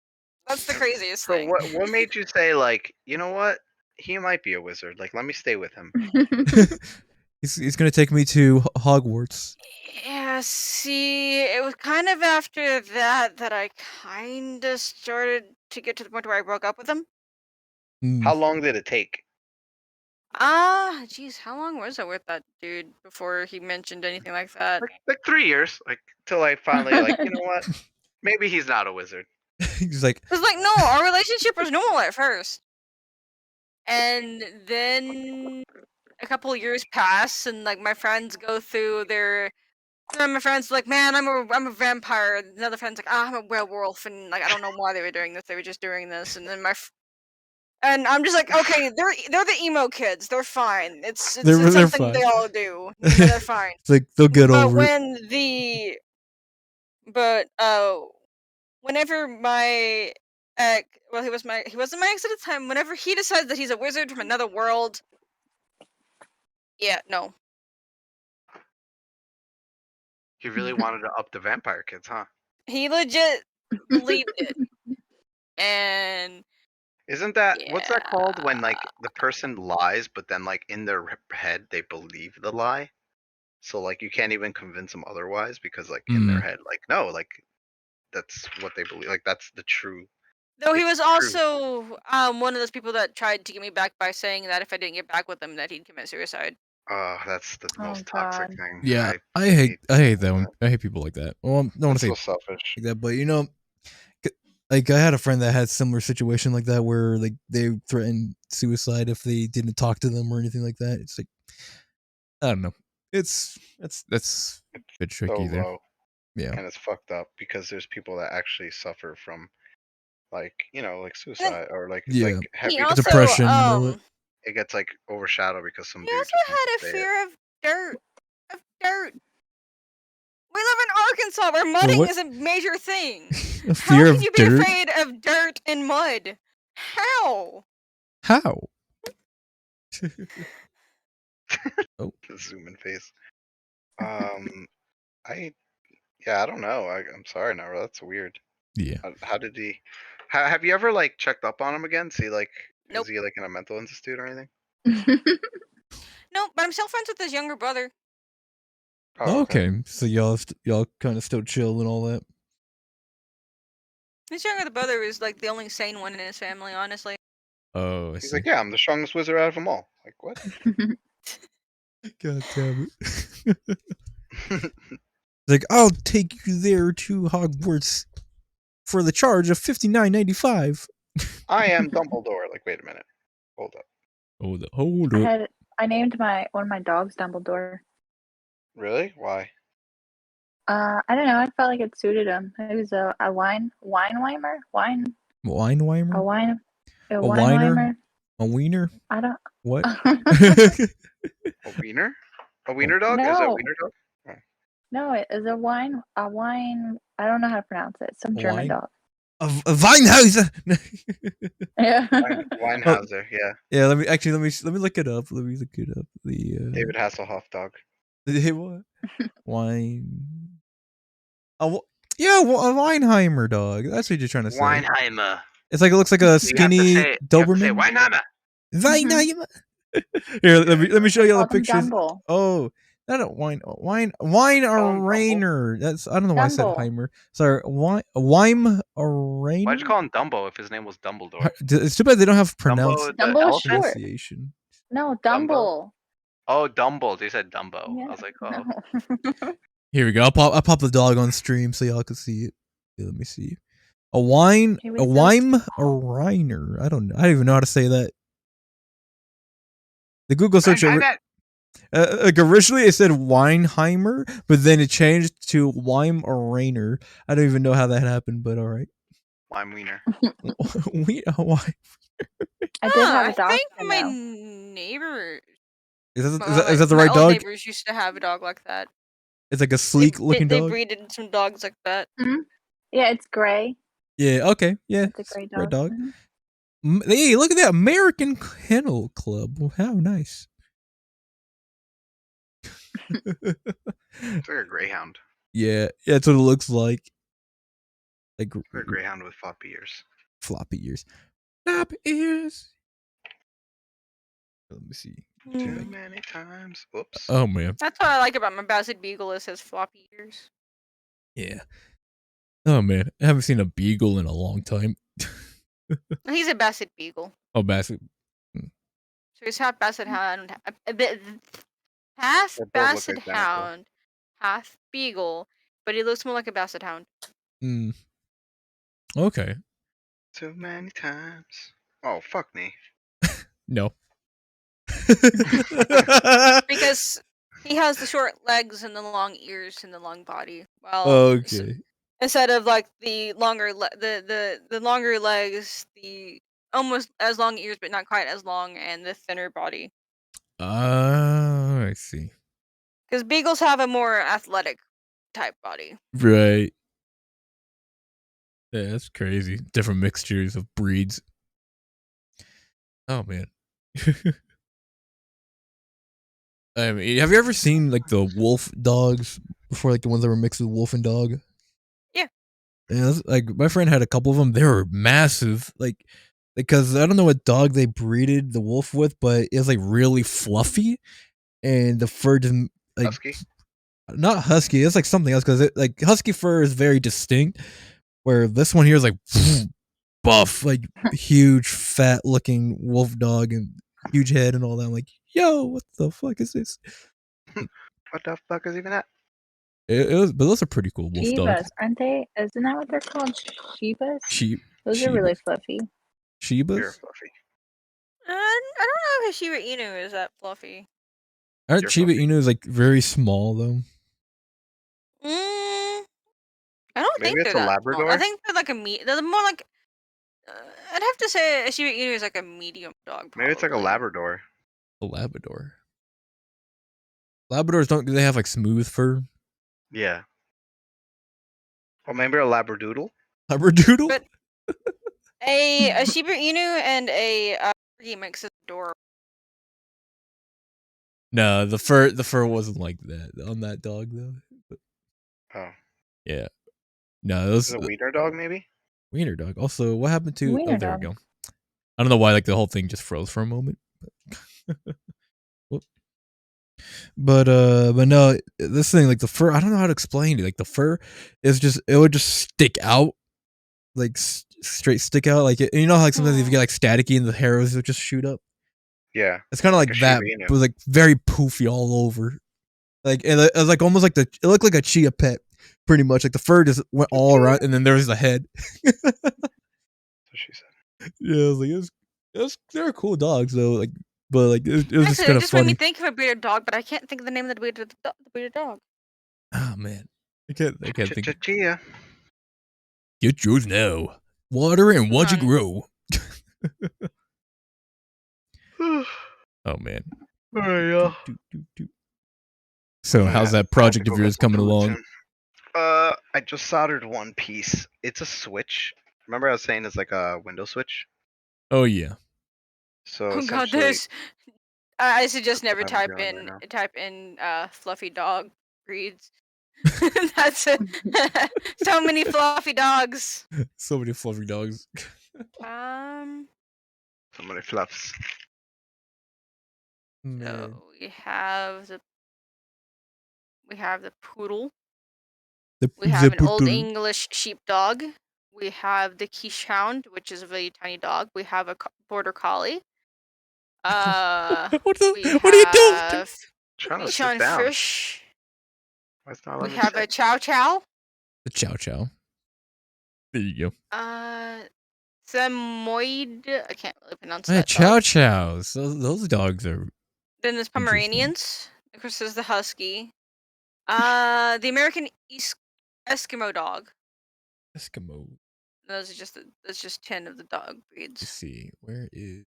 that's the craziest So thing. what made you say like, you know what? He might be a wizard. Like, let me stay with him. He's gonna take me to Hogwarts. Yeah, see, it was kind of after that I kind of started to get to the point where I broke up with him. How long did it take? Geez, how long was I with that dude before he mentioned anything like that? Like 3 years. Like till I finally like, you know what? Maybe he's not a wizard. He's like, It was like, no, our relationship was normal at first. And then a couple years pass, and like my friends go through their. And my friends like, man, I'm a vampire. And another friend's like, I'm a werewolf, and like I don't know why they were doing this. They were just doing this, and then and I'm just like, okay, they're the emo kids. They're fine. It's They're something fine. they all do. They're fine. it's like they'll get But over it. Whenever my ex, well, he wasn't my ex at the time. Whenever he decides that he's a wizard from another world, yeah, no. He really wanted to up the vampire kids, huh? He legit believed it. And Isn't that what's that called when yeah. like the person lies, but then like in their head they believe the lie? So like you can't even convince them otherwise because like in their head, like no, like that's what they believe. Like that's the true. Though he It's was true. also one of those people that tried to get me back by saying that if I didn't get back with him, that he'd commit suicide. Oh, that's the Oh, most toxic God. thing. Yeah, I hate that one. I hate people like that. Well, I don't want That's to say so selfish. like that, but like I had a friend that had similar situation like that where like they threatened suicide if they didn't talk to them or anything like that. It's like I don't know. That's a bit tricky So there. low. Yeah. And it's fucked up because there's people that actually suffer from like, you know, like suicide or like Yeah. like heavy He also depression and all that. it gets like overshadowed because some he dude also just wants had a to say it. fear of dirt. We live in Arkansas where Well, mudding what? is a major thing. A How fear can of you be dirt? afraid of dirt and mud? How? How? Oh. The zoom in face. I I don't know. I'm sorry, Nara. That's weird. Yeah. How did he? Have you ever like checked up on him again? See, like, Nope. is he like in a mental institute or anything? Nope, but I'm still friends with his younger brother. Oh, Okay. So y'all kind of still chill and all that. His younger brother is like the only sane one in his family, honestly. Oh, I He's see. like, yeah, I'm the strongest wizard out of them all. Like, what? God damn it. Like, I'll take you there to Hogwarts for the charge of $59.95. I am Dumbledore. Like, wait a minute. Hold up. Hold up. I named one of my dogs Dumbledore. Really? Why? I don't know. I felt like it suited him. It was a Weinweimer? Weinweimer? A wine a A whiner? Weinweimer? A wiener? I don't What? A wiener? A wiener dog? Is it a No. wiener dog? No, it is a wine I don't know how to pronounce it. Some A German wine? dog. A Weinhauser. Yeah. Weinhauser, yeah. Yeah, let me look it up. Let me look it up. The David Hasselhoff dog. what? Wine. Yeah, a Weinheimer dog. That's what you're trying to say. Weinheimer. It's like it looks like a skinny You have to say Doberman. Weinheimer. Weinheimer. Here, let me show you all the Called him pictures. Dumble. Oh, not a wine or Rainer. That's I don't know why I said Dumble. Heimer. Sorry, Weim or Rainer. Why'd you call him Dumbo if his name was Dumbledore? It's too bad they don't have Dumbo, the Dumbo is elephant? short. pronunciation. No, Dumbo? Dumble. Oh, Dumbo. They said Dumbo. Yeah. I was like, oh. No. Here we go. I'll pop the dog on stream so y'all can see it. Yeah, let me see. A Weim or Reiner. I don't even know how to say that. The Google search like originally it said Weinheimer, but then it changed to Weim or Rainer. I don't even know how that happened, but all right. Weim Wiener. Why? I did have a dog. I think my neighbor. Is that the my right old dog? neighbors used to have a dog like that. It's like a sleek looking they dog. They breeded some dogs like that. Mm-hmm. Yeah, it's gray. Yeah. Okay. Yeah. It's a gray dog. Red dog. Mm-hmm. Hey, look at that American Kennel Club. How nice. It's like a greyhound. Yeah, that's what it looks like. Like a greyhound with floppy ears. Floppy ears. Floppy ears. Let me see. Too many times. Oops. Oh man. That's what I like about my Basset Beagle. It says floppy ears. Yeah. Oh man, I haven't seen a beagle in a long time. He's a Basset Beagle. Oh, Basset. So he's half Basset Hound, half Basset Hound, half Beagle, but he looks more like a Basset Hound. Okay. Too many times. Oh, fuck me. No. Because he has the short legs and the long ears and the long body. Well, okay. Instead of like the longer the longer legs, the almost as long ears but not quite as long, and the thinner body. I see. Because beagles have a more athletic type body. Right. Yeah, that's crazy. Different mixtures of breeds. Oh man. I mean, have you ever seen like the wolf dogs before, like the ones that were mixed with wolf and dog? Yeah. Yeah, like my friend had a couple of them. They were massive, like because I don't know what dog they breeded the wolf with, but it was like really fluffy, and the fur didn't like husky. Not husky. It's like something else because like husky fur is very distinct, where this one here is like buff, like huge, fat looking wolf dog and huge head and all that. I'm like, yo, what the fuck is this? What the fuck is even that? It was, but those are pretty cool wolf dogs. Aren't they? Isn't that what they're called? Shibas? Those are really fluffy. Shibas? You're fluffy. I don't know if a Shiba Inu is that fluffy. Aren't Shiba Inus like very small though? I don't Maybe think it's they're a that Labrador. small. I think they're like they're more like. I'd have to say a Shiba Inu is like a medium dog. Probably. Maybe it's like a Labrador. A Labrador. Labradors do they have like smooth fur? Yeah. Or maybe a Labradoodle. Labradoodle? But a Shiba Inu and a Corgi makes it adorable. No, the fur wasn't like that on that dog though. Oh, Yeah. No, it was is it a wiener dog maybe? wiener dog. Also, what happened to? Wiener Oh, there dog. we go. I don't know why like the whole thing just froze for a moment. Whoop. But no, this thing like the fur. I don't know how to explain it. Like the fur is just it would just stick out, like straight stick out. Like you know how like sometimes if you get like staticky and the hairs would just shoot up. Yeah. It's kind of like a that, Shiba Inu. but like very poofy all over. Like it was like almost like it looked like a chia pet, pretty much. Like the fur just went all around, and then there was the head. That's what she said. Yeah, I was like, they're cool dogs though. Like, but like it was just Actually, kind it of just made me funny. think of a bearded dog, but I can't think of the name of the bearded dog. Oh man, I can't think. Chia. Get yours now. Water and watch it Right. grow. Oh man. Oh yeah. So how's that project of yours coming along? I just soldered one piece. It's a switch. Remember I was saying it's like a window switch? Oh yeah. So Oh god, essentially, there's. I suggest never I'm type doing in right now. fluffy dog breeds. That's it. So many fluffy dogs. So many fluffy dogs. So many fluffs. Man. So we have the poodle. We have an old English sheepdog. We have the Keeshhound, which is a really tiny dog. We have a border collie. What are you doing? Trying to Keeshon sit down. fish. Why it's not We letting me have sit? a chow chow. The chow chow. There you go. Samoyed. I can't really pronounce Yeah, that. chow dog. chows. Those dogs are. Then there's Pomeranians. Of course, there's the husky. The American Eskimo dog. Eskimo. That's just 10 of the dog Let's breeds. see. Where is?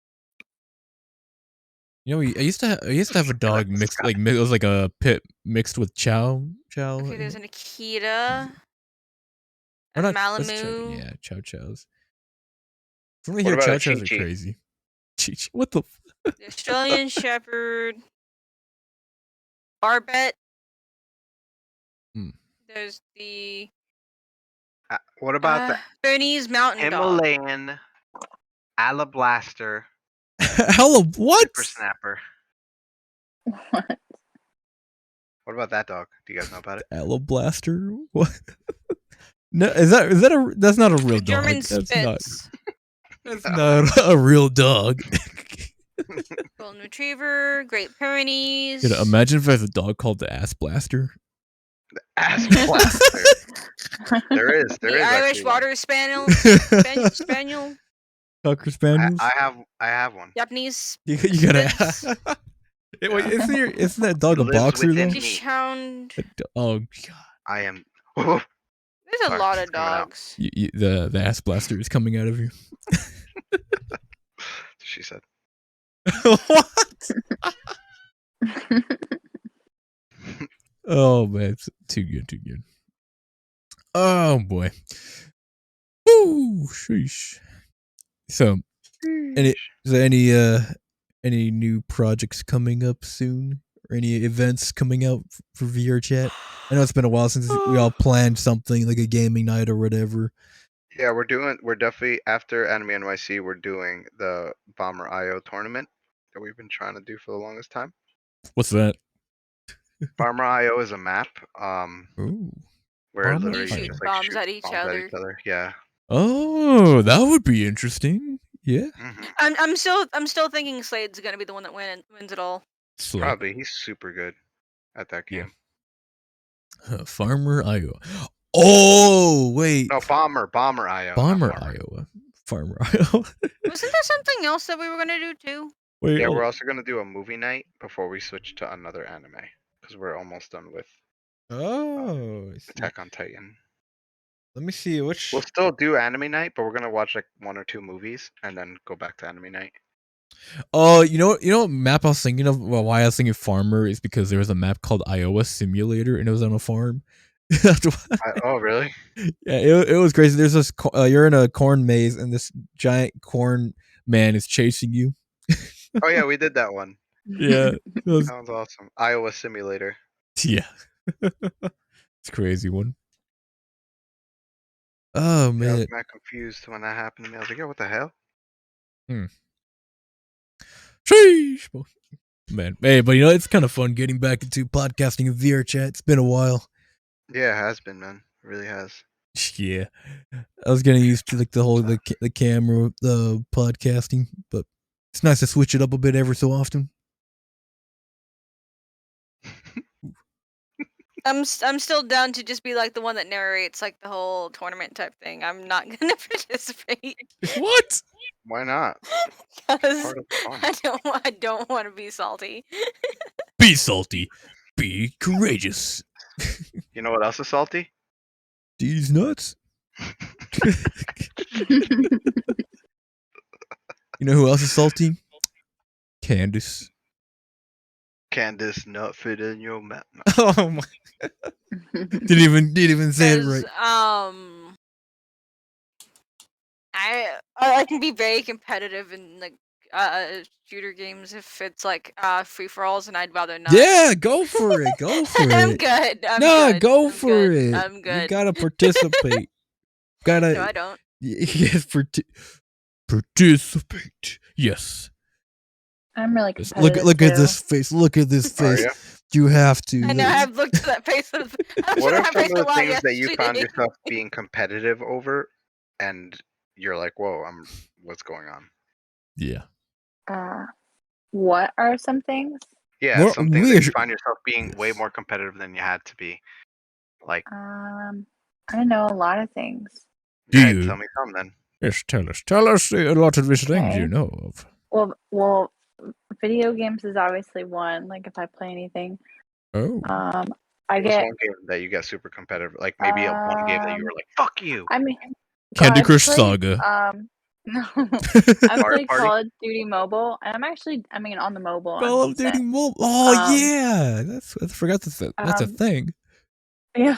You know, I used to have a dog mixed like it was like a pit mixed with chow. Okay, there's an Akita. Or A not, Malamu. yeah, chow chows. From what I What hear, about chow a chows are Chi-Chi? crazy. Chi-Chi. What the? The Australian Shepherd. Barbet. Hmm. There's the What about the Bernese Mountain Dog. Himalayan Alablaster Hello, what? Super Snapper? What? What about that dog? Do you guys know about it? Aloe Blaster? What? No, that's not a real dog. German That's Spitz. not a real dog. Golden Retriever. Great Pyrenees. You know, imagine if I had a dog called the Ass Blaster. Ass Blaster. There is The Irish actually Water Spaniel. Spaniel. Cocker Spaniels. I have one. Japanese. You gotta. Spitz. Wait, isn't that dog a Lives boxer though? within me. Keeshhound. Oh god. I am. There's a Sorry, lot it's of coming out. dogs. The Ass Blaster is coming out of you. She said. What? Oh man, it's too good. Oh boy. Woo, sheesh. So, is there any new projects coming up soon, or any events coming out for VR chat? I know it's been a while since we all planned something like a gaming night or whatever. Yeah, we're definitely after Anime NYC. We're doing the Bomber IO tournament that we've been trying to do for the longest time. What's that? Bomber IO is a map. Ooh. Where Bomber literally You you shoot just bombs shoot at each bombs other. at each other. Yeah. Oh, that would be interesting. Yeah. I'm still thinking Slade's gonna be the one that wins it all. Slay. Probably. He's super good at that game. Farmer Iowa. Oh wait. No, Bomber IO. Bomber not Farmer. Iowa. Farmer Iowa. Wasn't there something else that we were gonna do too? Wait. Yeah, we're also gonna do a movie night before we switch to another anime because we're almost done with Oh. I see. Attack on Titan. Let me see which. We'll still do anime night, but we're gonna watch like 1 or 2 movies and then go back to anime night. Oh, you know what map I was thinking of? Well, why I was thinking farmer is because there was a map called Iowa Simulator and it was on a farm. Oh, really? Yeah, it was crazy. There's this. You're in a corn maze and this giant corn man is chasing you. Oh yeah, we did that one. Yeah, Sounds awesome. Iowa Simulator. yeah. It's a crazy one. Oh Yeah, I was man. mad confused when that happened to me. I was like, "Yo, what the hell?" Sheesh. Man, hey, but it's kind of fun getting back into podcasting and VR chat. It's been a while. Yeah, it has been, man. It really has. Yeah, I was getting used to like the whole the camera, the podcasting, but it's nice to switch it up a bit every so often. I'm still down to just be like the one that narrates like the whole tournament type thing. I'm not gonna participate. What? Why not? Because Part of the fun. I don't want to be salty. Be salty. Be courageous. You know what else is salty? These nuts. You know who else is salty? Candace. Candace nut fit in your mouth. Oh my! Didn't even say it right. I can be very competitive in like shooter games if it's like free for alls, and I'd rather not. Yeah, go for it. Go for I'm it. good. Go for it. I'm good. You gotta participate. Gotta. No, I don't. Yes, participate. Yes. I'm really competitive. Look too. at this face. Look at this Are face. ya? You have to. I know. I've looked at that face. What are some of the things that you found yourself being competitive over, and you're like, "Whoa, what's going on?" Yeah. What are some things? Yeah, Well, some things that you find yourself being way more competitive than you had to be. Like, I know a lot of things. do okay, you? tell me some then. Yes, tell us. Tell us a lot of these things Okay. you know of. Well, video games is obviously one. Like if I play anything. Oh. I What's get one game that you got super competitive? Like maybe one game that you were like, "Fuck you." I mean, Candy I've Crush played, Saga. No, I've Mario played Party? Call of Duty Mobile, and I mean, on the mobile, Call I'm of Duty decent. Mobile. Oh yeah, I forgot that's a thing. Yeah,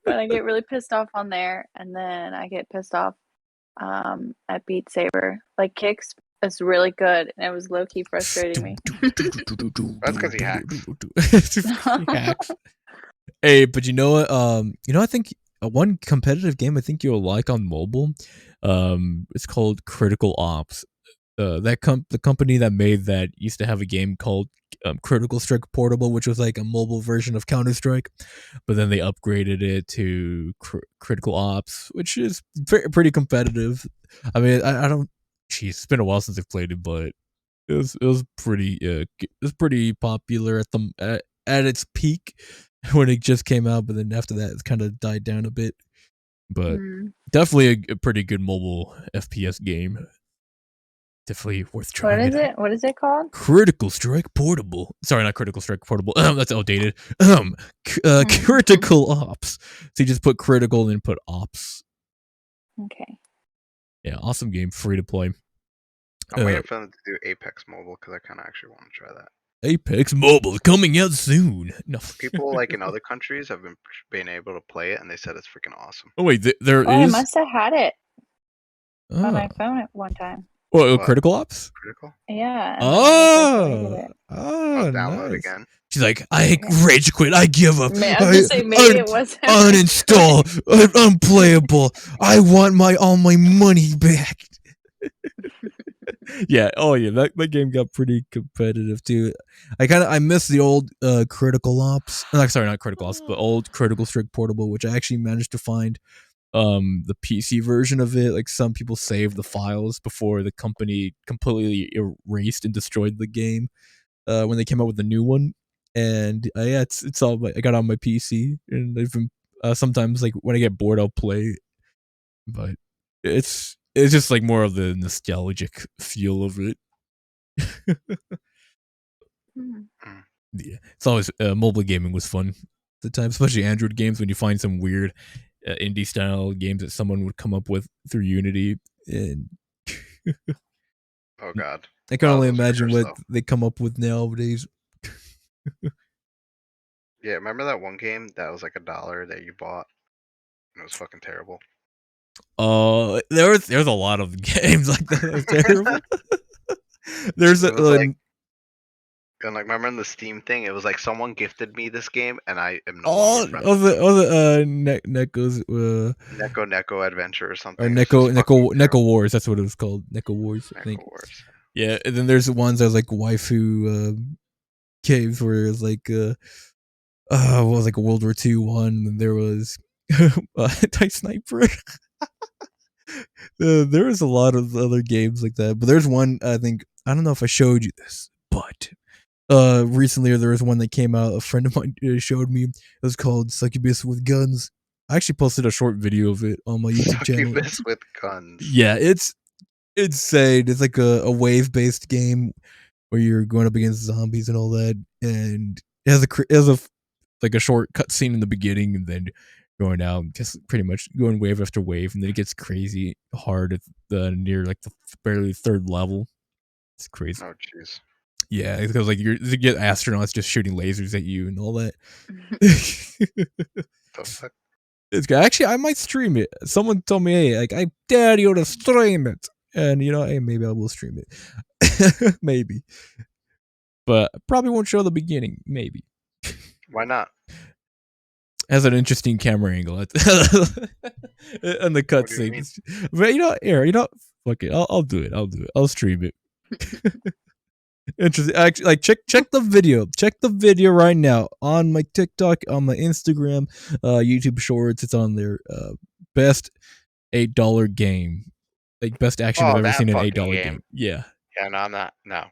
but I get really pissed off on there, and then I get pissed off at Beat Saber. Like Kicks is really good, and it was low key frustrating me. That's because he hacks. He hacks. Hey, but you know what? I think one competitive game I think you'll like on mobile, it's called Critical Ops. The company that made that used to have a game called Critical Strike Portable, which was like a mobile version of Counter Strike, but then they upgraded it to Critical Ops, which is pretty competitive. I mean, I don't. Jeez, it's been a while since I've played it, but it was pretty popular at its peak when it just came out, but then after that, it's kind of died down a bit. But definitely a pretty good mobile FPS game. Definitely worth trying. What is it called? Critical Strike Portable. Sorry, not Critical Strike Portable. That's outdated. Critical Ops. So you just put critical and put ops. Okay. Yeah, awesome game, free to play. I'm waiting for them to do Apex Mobile because I kind of actually want to try that. Apex Mobile coming out soon. No, people like in other countries have been able to play it, and they said it's freaking awesome. Oh wait, there is. I must have had it on my phone at one time. What? Critical Ops? Critical? Yeah. Oh, download nice. again. She's like, I rage quit. I give up. I was just say maybe it wasn't uninstall. Unplayable. I want all my money back. Yeah. Oh yeah. That game got pretty competitive too. I miss the old Critical Ops. Sorry, not Critical Ops, but old Critical Strike Portable, which I actually managed to find the PC version of it. Like some people saved the files before the company completely erased and destroyed the game when they came out with the new one. And yeah, it's all I got on my PC, and I've been sometimes like when I get bored I'll play, but it's just like more of the nostalgic feel of it. Yeah, it's always mobile gaming was fun at the time, especially Android games when you find some weird indie style games that someone would come up with through Unity, and oh god, I can only imagine what they come up with nowadays. Yeah, remember that one game that was like $1 that you bought and it was fucking terrible? There's a lot of games like that. That's terrible. There's And like, remember in the Steam thing, it was like someone gifted me this game, and I am no longer friends. Neko's Neko Adventure or something. or It's just fucking Neko Wars. That's what it was called. Neko Wars. I think. Neko Wars. Yeah, and then there's the ones that was like waifu caves where it was like what was like a World War II one, and there was Type Sniper. There was a lot of other games like that, but there's one I think I don't know if I showed you this, but recently there was one that came out. A friend of mine showed me. It was called Succubus with Guns. I actually posted a short video of it on my YouTube channel. Succubus with Guns. Yeah, it's insane. It's like a wave based game where you're going up against zombies and all that, and it has a like a short cutscene in the beginning, and then going out, just pretty much going wave after wave, and then it gets crazy hard at the near like the barely third level. It's crazy. Oh jeez. Yeah, it's because like you get astronauts just shooting lasers at you and all that. The fuck? It's good. Actually, I might stream it. Someone told me, hey, like I dare you to stream it, and you know, hey, maybe I will stream it. Maybe, but I probably won't show the beginning. Maybe. Why not? Has an interesting camera angle and the cutscenes. But you know, here, you know, fuck it. I'll do it. I'll stream it. Interesting. Actually, like check the video. Check the video right now on my TikTok, on my Instagram, YouTube Shorts. It's on there. Best $8 game, like best action I've ever seen in an $8 game. Yeah. Yeah, no, I'm not. No,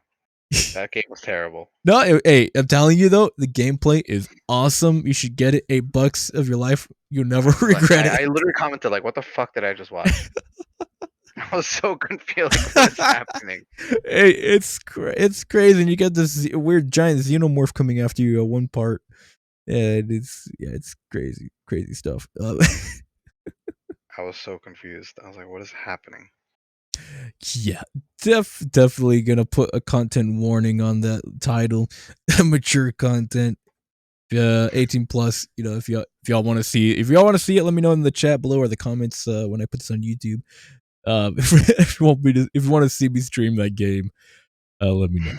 that game was terrible. No, hey, I'm telling you though, the gameplay is awesome. You should get it. $8 of your life, you'll never regret it. I literally commented like, "What the fuck did I just watch?" I was so confused. Like, what is happening? Hey, it's crazy, and you get this weird giant xenomorph coming after you at one part, and it's crazy stuff. I was so confused. I was like, "What is happening?" Yeah, definitely gonna put a content warning on that title. Mature content, 18 plus. You know, if y'all want to see it, let me know in the chat below or the comments when I put this on YouTube. If you want to see me stream that game, let me know.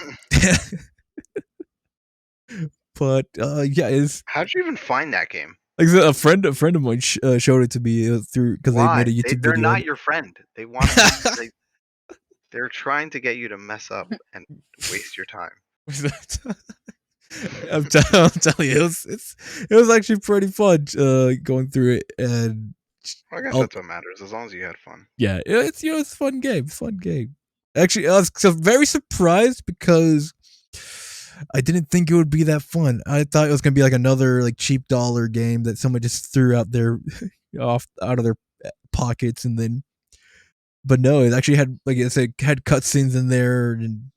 But yeah, how'd you even find that game? Like a friend of mine showed it to me through because they made a YouTube video. They're not your friend. They want they're trying to get you to mess up and waste your time. I'm telling you, it was actually pretty fun going through it, and I guess that's what matters, as long as you had fun. Yeah, it's it's a fun game. Actually, I was very surprised because I didn't think it would be that fun. I thought it was gonna be like another like cheap dollar game that someone just threw out there out of their pockets, and then. But no, it actually had, like I said, had cutscenes in there and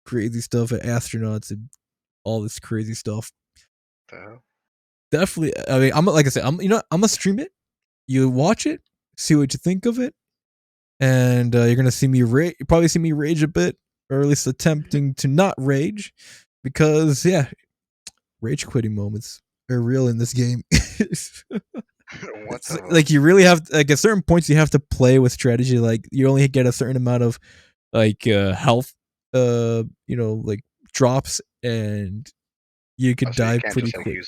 crazy stuff at astronauts and all this crazy stuff. Definitely. I mean, I'm gonna stream it. You watch it, see what you think of it, and you're gonna see me probably see me rage a bit, or at least attempting to not rage, because yeah, rage quitting moments are real in this game. Like you really have like at certain points you have to play with strategy. Like you only get a certain amount of like health, like drops, and you could die pretty quick.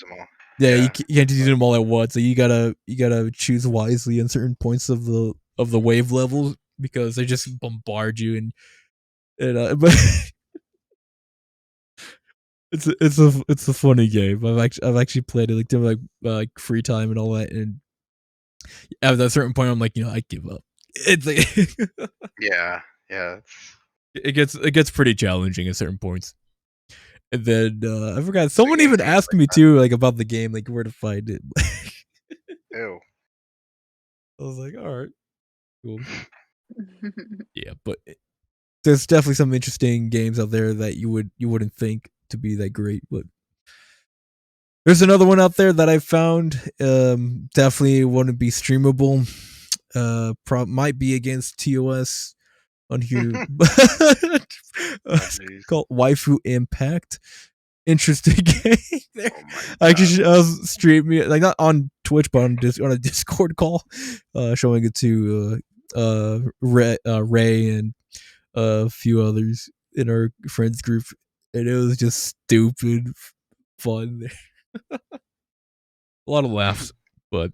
Yeah, you can't use them all at once. So you gotta choose wisely in certain points of the wave levels because they just bombard you and but it's a funny game. I've actually played it like during like free time and all that, and at a certain point I'm like, I give up. It's like yeah. It gets pretty challenging at certain points. And then I forgot. Someone even asked me too, like about the game, like where to find it. Ew. I was like, all right, cool. Yeah, but there's definitely some interesting games out there that you wouldn't think to be that great. But there's another one out there that I found. Definitely wouldn't be streamable. Might be against TOS on here. Called Waifu Impact. Interesting game there. I was streaming like not on Twitch but on a Discord call, showing it to Ray and a few others in our friends group, and it was just stupid fun. A lot of laughs, but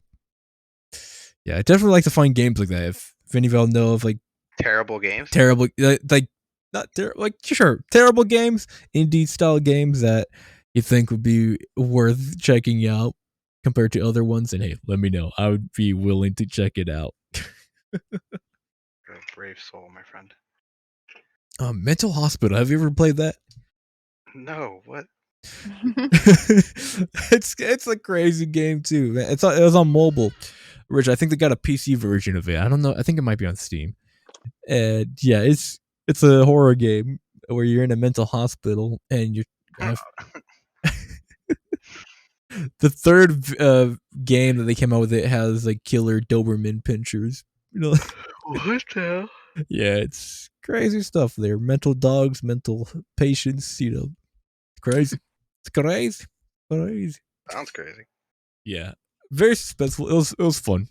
yeah, I definitely like to find games like that. If any of y'all know of like Terrible games. terrible, like not terrible, like sure, terrible games, indie style games that you think would be worth checking out compared to other ones, and hey, let me know. I would be willing to check it out. You're a brave soul, my friend. Mental Hospital. Have you ever played that? No, what? It's a crazy game too. Man. It was on mobile, Rich. I think they got a PC version of it. I don't know. I think it might be on Steam. And yeah, it's a horror game where you're in a mental hospital and you have the third game that they came out with. It has like killer Doberman pinchers. You know, What the hell? yeah, it's crazy stuff. They're mental dogs, mental patients. You know, crazy. It's crazy, crazy. Sounds crazy. Yeah, very suspenseful. It was fun.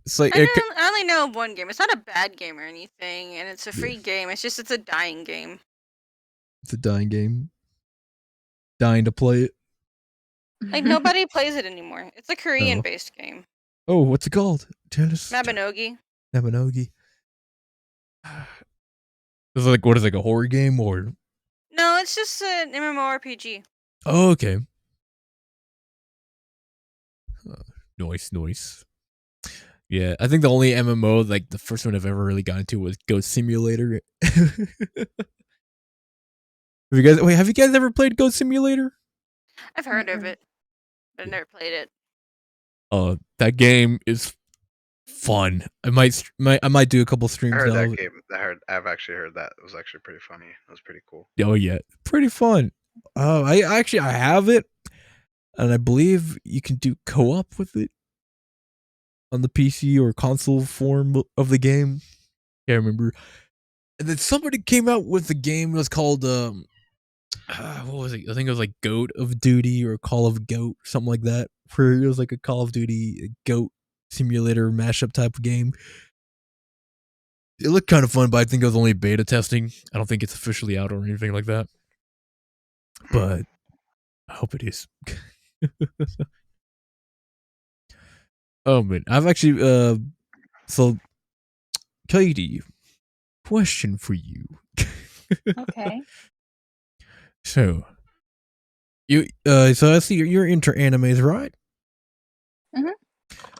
It's like I only know of one game. It's not a bad game or anything, and it's a free game. It's just it's a dying game. It's a dying game. Dying to play it. Like nobody plays it anymore. It's a Korean-based game. Oh, what's it called? Tell us. Mabinogi. Mabinogi. Is it like what is it, like a horror game or? No, it's just an MMORPG. Oh, okay. Noise. Yeah, I think the only MMO, like the first one I've ever really gotten to was Ghost Simulator. Have you guys ever played Ghost Simulator? I've heard of it, but I've never played it. That game is fun. I might do a couple streams. I heard now. that game. I've actually heard that. It was actually pretty funny. It was pretty cool. Oh yeah, pretty fun. I have it, and I believe you can do co-op with it on the PC or console form of the game. Can't remember. And then somebody came out with the game. It was called what was it? I think it was like Goat of Duty or Call of Goat, something like that. Where it was like a Call of Duty Goat simulator mashup type of game. It looked kind of fun, but I think it was only beta testing. I don't think it's officially out or anything like that. But I hope it is. Oh man, I've actually so Katie, question for you. Okay. So you so I see you're into animes, right? Mhm.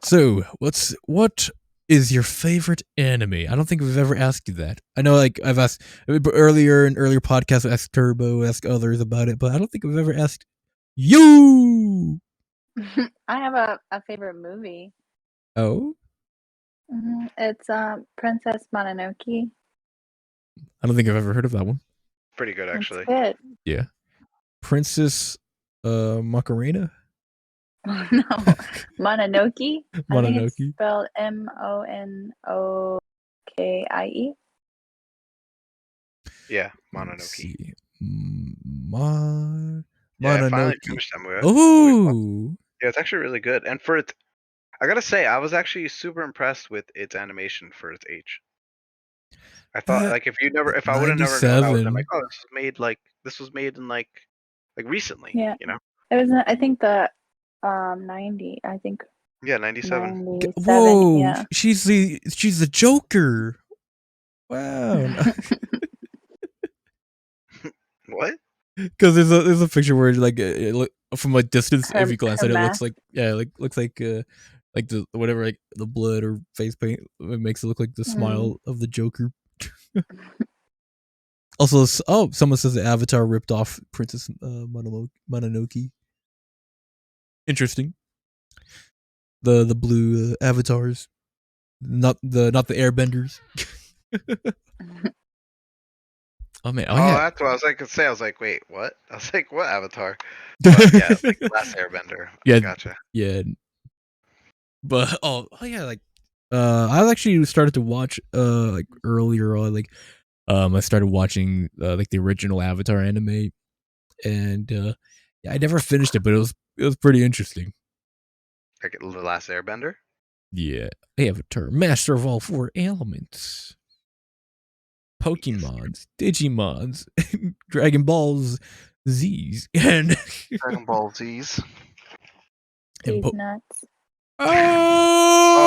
So what is your favorite anime? I don't think we've ever asked you that. I know, like I've asked earlier in earlier podcasts, I asked Turbo, asked others about it, but I don't think we've ever asked you. I have a favorite movie. Oh, It's Princess Mononoke. I don't think I've ever heard of that one. Pretty good, actually. It's good. Yeah, Princess Macarena. No, Mononoke. I think it's Mononoke. spelled Monokie. Yeah, Let's Mononoke. see. Yeah, I finally Mononoke. finished that movie. Oh, Yeah, it's actually really good. And for it, I gotta say, I was actually super impressed with its animation for its age. I thought, That- like, if I would have never known, I would have been like, 97. oh, this was made in like recently, Yeah. you know? It was, I think the 90. I think Yeah, 97. 97. Whoa, Yeah. she's the Joker. Wow. What? Because there's a picture where like it look, from a distance, if you glance her at it, it mask. looks like the whatever, like the blood or face paint, it makes it look like the smile of the Joker. Also, someone says the Avatar ripped off Princess Mononoke. Interesting. The blue avatars, not the Airbenders. Oh man! Oh, Yeah. that's what I was like. Could say. I was like, wait, what? I was like, what Avatar? But yeah, like Last Airbender. Yeah, Gotcha. Yeah. But yeah, like I actually started to watch like earlier on, like I started watching like the original Avatar anime, and yeah, I never finished it, but it was pretty interesting. Like The Last Airbender. Yeah, Avatar, master of all four elements. Pokemons, Digimons, Dragon Balls, Z's, and Dragon Ball Z's. These nuts. Oh!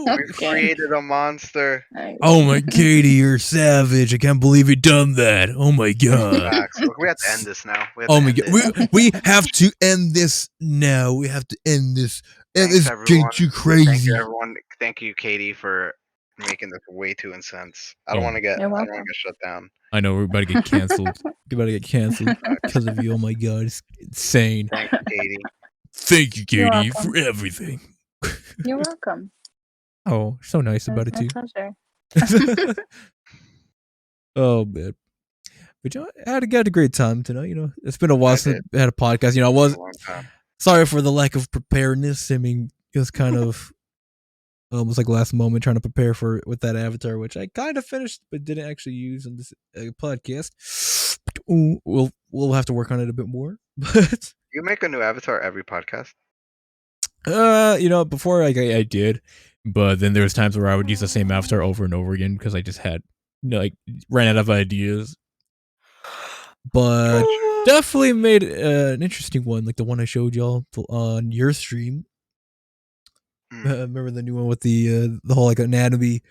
We've created a monster. Oh my Katie, you're savage. I can't believe you done that. Oh my god. Facts. Look, we have to end this now. Oh my god. We have to end this now. We have to end this. Thanks, It's everyone. getting too crazy. Thank you, everyone. Thank you, Katie, for making this way too intense. I don't want to get shut down. I know we're about to get canceled. We're about to get canceled because of you. Oh my god, it's insane. Thank you, Katie. Thank you, Katie, for everything. You're welcome. Oh, so nice about it too. My pleasure. Oh man, but you know, I had a great time tonight. You know, it's been a while since I had a podcast. You know, I was sorry for the lack of preparedness. I mean, it was kind of almost like last moment trying to prepare for with that avatar, which I kind of finished but didn't actually use on this podcast. We'll have to work on it a bit more. But you make a new avatar every podcast. You know, before I did, but then there was times where I would use the same avatar over and over again because I just had ran out of ideas. But definitely made an interesting one, like the one I showed y'all on your stream. Remember the new one with the whole like anatomy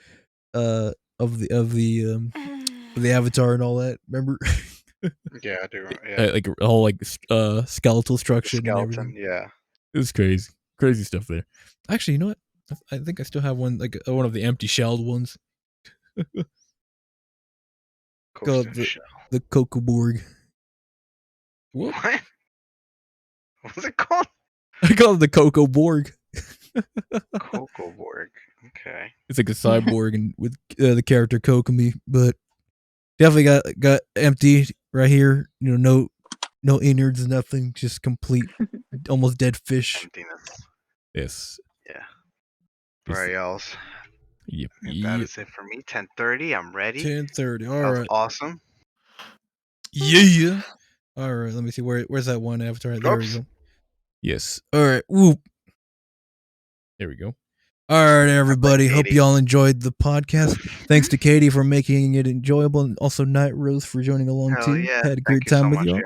of the avatar and all that. Remember? Yeah, I do. Yeah, like a whole like skeletal structure and everything. Yeah, it was crazy stuff there. Actually, you know what? I think I still have one, like one of the empty shelled ones. Called the Cocoborg. What? What's it called? I call it the Cocoborg. Cocoborg. Okay. It's like a cyborg and with the character Kokomi, but definitely got empty right here. You know, no innards, nothing, just complete, almost dead fish. Emptiness. Yes. Yeah. Alright, y'all. Yep. That is it for me. 10:30. I'm ready. 10:30. All right. Awesome. Yeah. All right. Let me see where's that one avatar. There we go. Yes. All right. Whoop. There we go. All right, everybody. Hope y'all enjoyed the podcast. Thanks to Katie for making it enjoyable, and also Night Rose for joining along too. Yeah. Had a great time with y'all.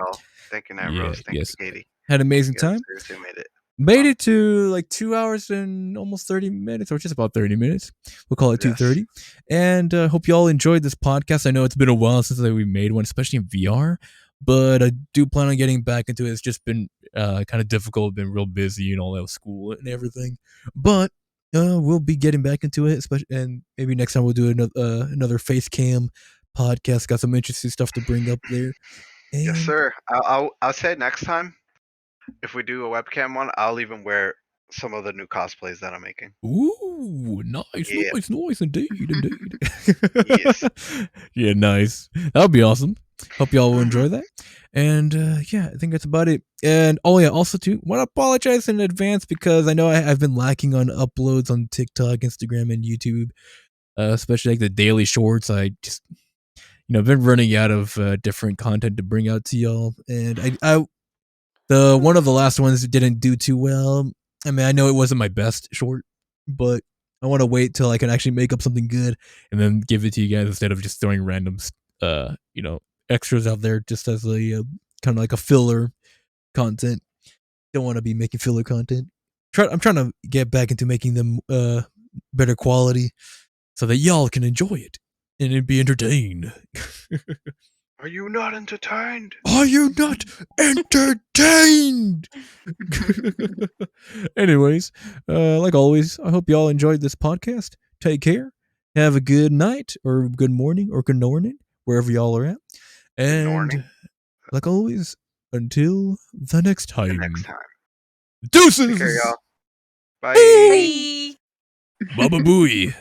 Thank you, Night Rose. Thank you, Katie. Had an amazing time. Seriously made it. Made it to like 2 hours and almost 30 minutes, or just about 30 minutes. We'll call it 2:30. And hope y'all enjoyed this podcast. I know it's been a while since we made one, especially in VR, but I do plan on getting back into it. It's just been kind of difficult, been real busy and all that with school and everything. But we'll be getting back into it, especially, and maybe next time we'll do another face cam podcast. Got some interesting stuff to bring up there. And yes, sir. I'll say next time, if we do a webcam one, I'll even wear some of the new cosplays that I'm making. Ooh, nice indeed. Yes. Yeah, nice. That'll be awesome. Hope y'all will enjoy that. And yeah, I think that's about it. And also too, want to apologize in advance because I know I've been lacking on uploads on TikTok, Instagram, and YouTube, especially like the daily shorts. I just, I've been running out of different content to bring out to y'all, and the one of the last ones didn't do too well. I mean, I know it wasn't my best short, but I want to wait till I can actually make up something good and then give it to you guys instead of just throwing random, extras out there just as a kind of like a filler content. Don't want to be making filler content. I'm trying to get back into making them better quality so that y'all can enjoy it and be entertained. Are you not entertained? Are you not entertained? Anyways, like always, I hope y'all enjoyed this podcast. Take care. Have a good night or good morning or good morning, wherever y'all are at. And like always, until the next time. Deuces! Take care, y'all. Bye. Bye. Baba booey.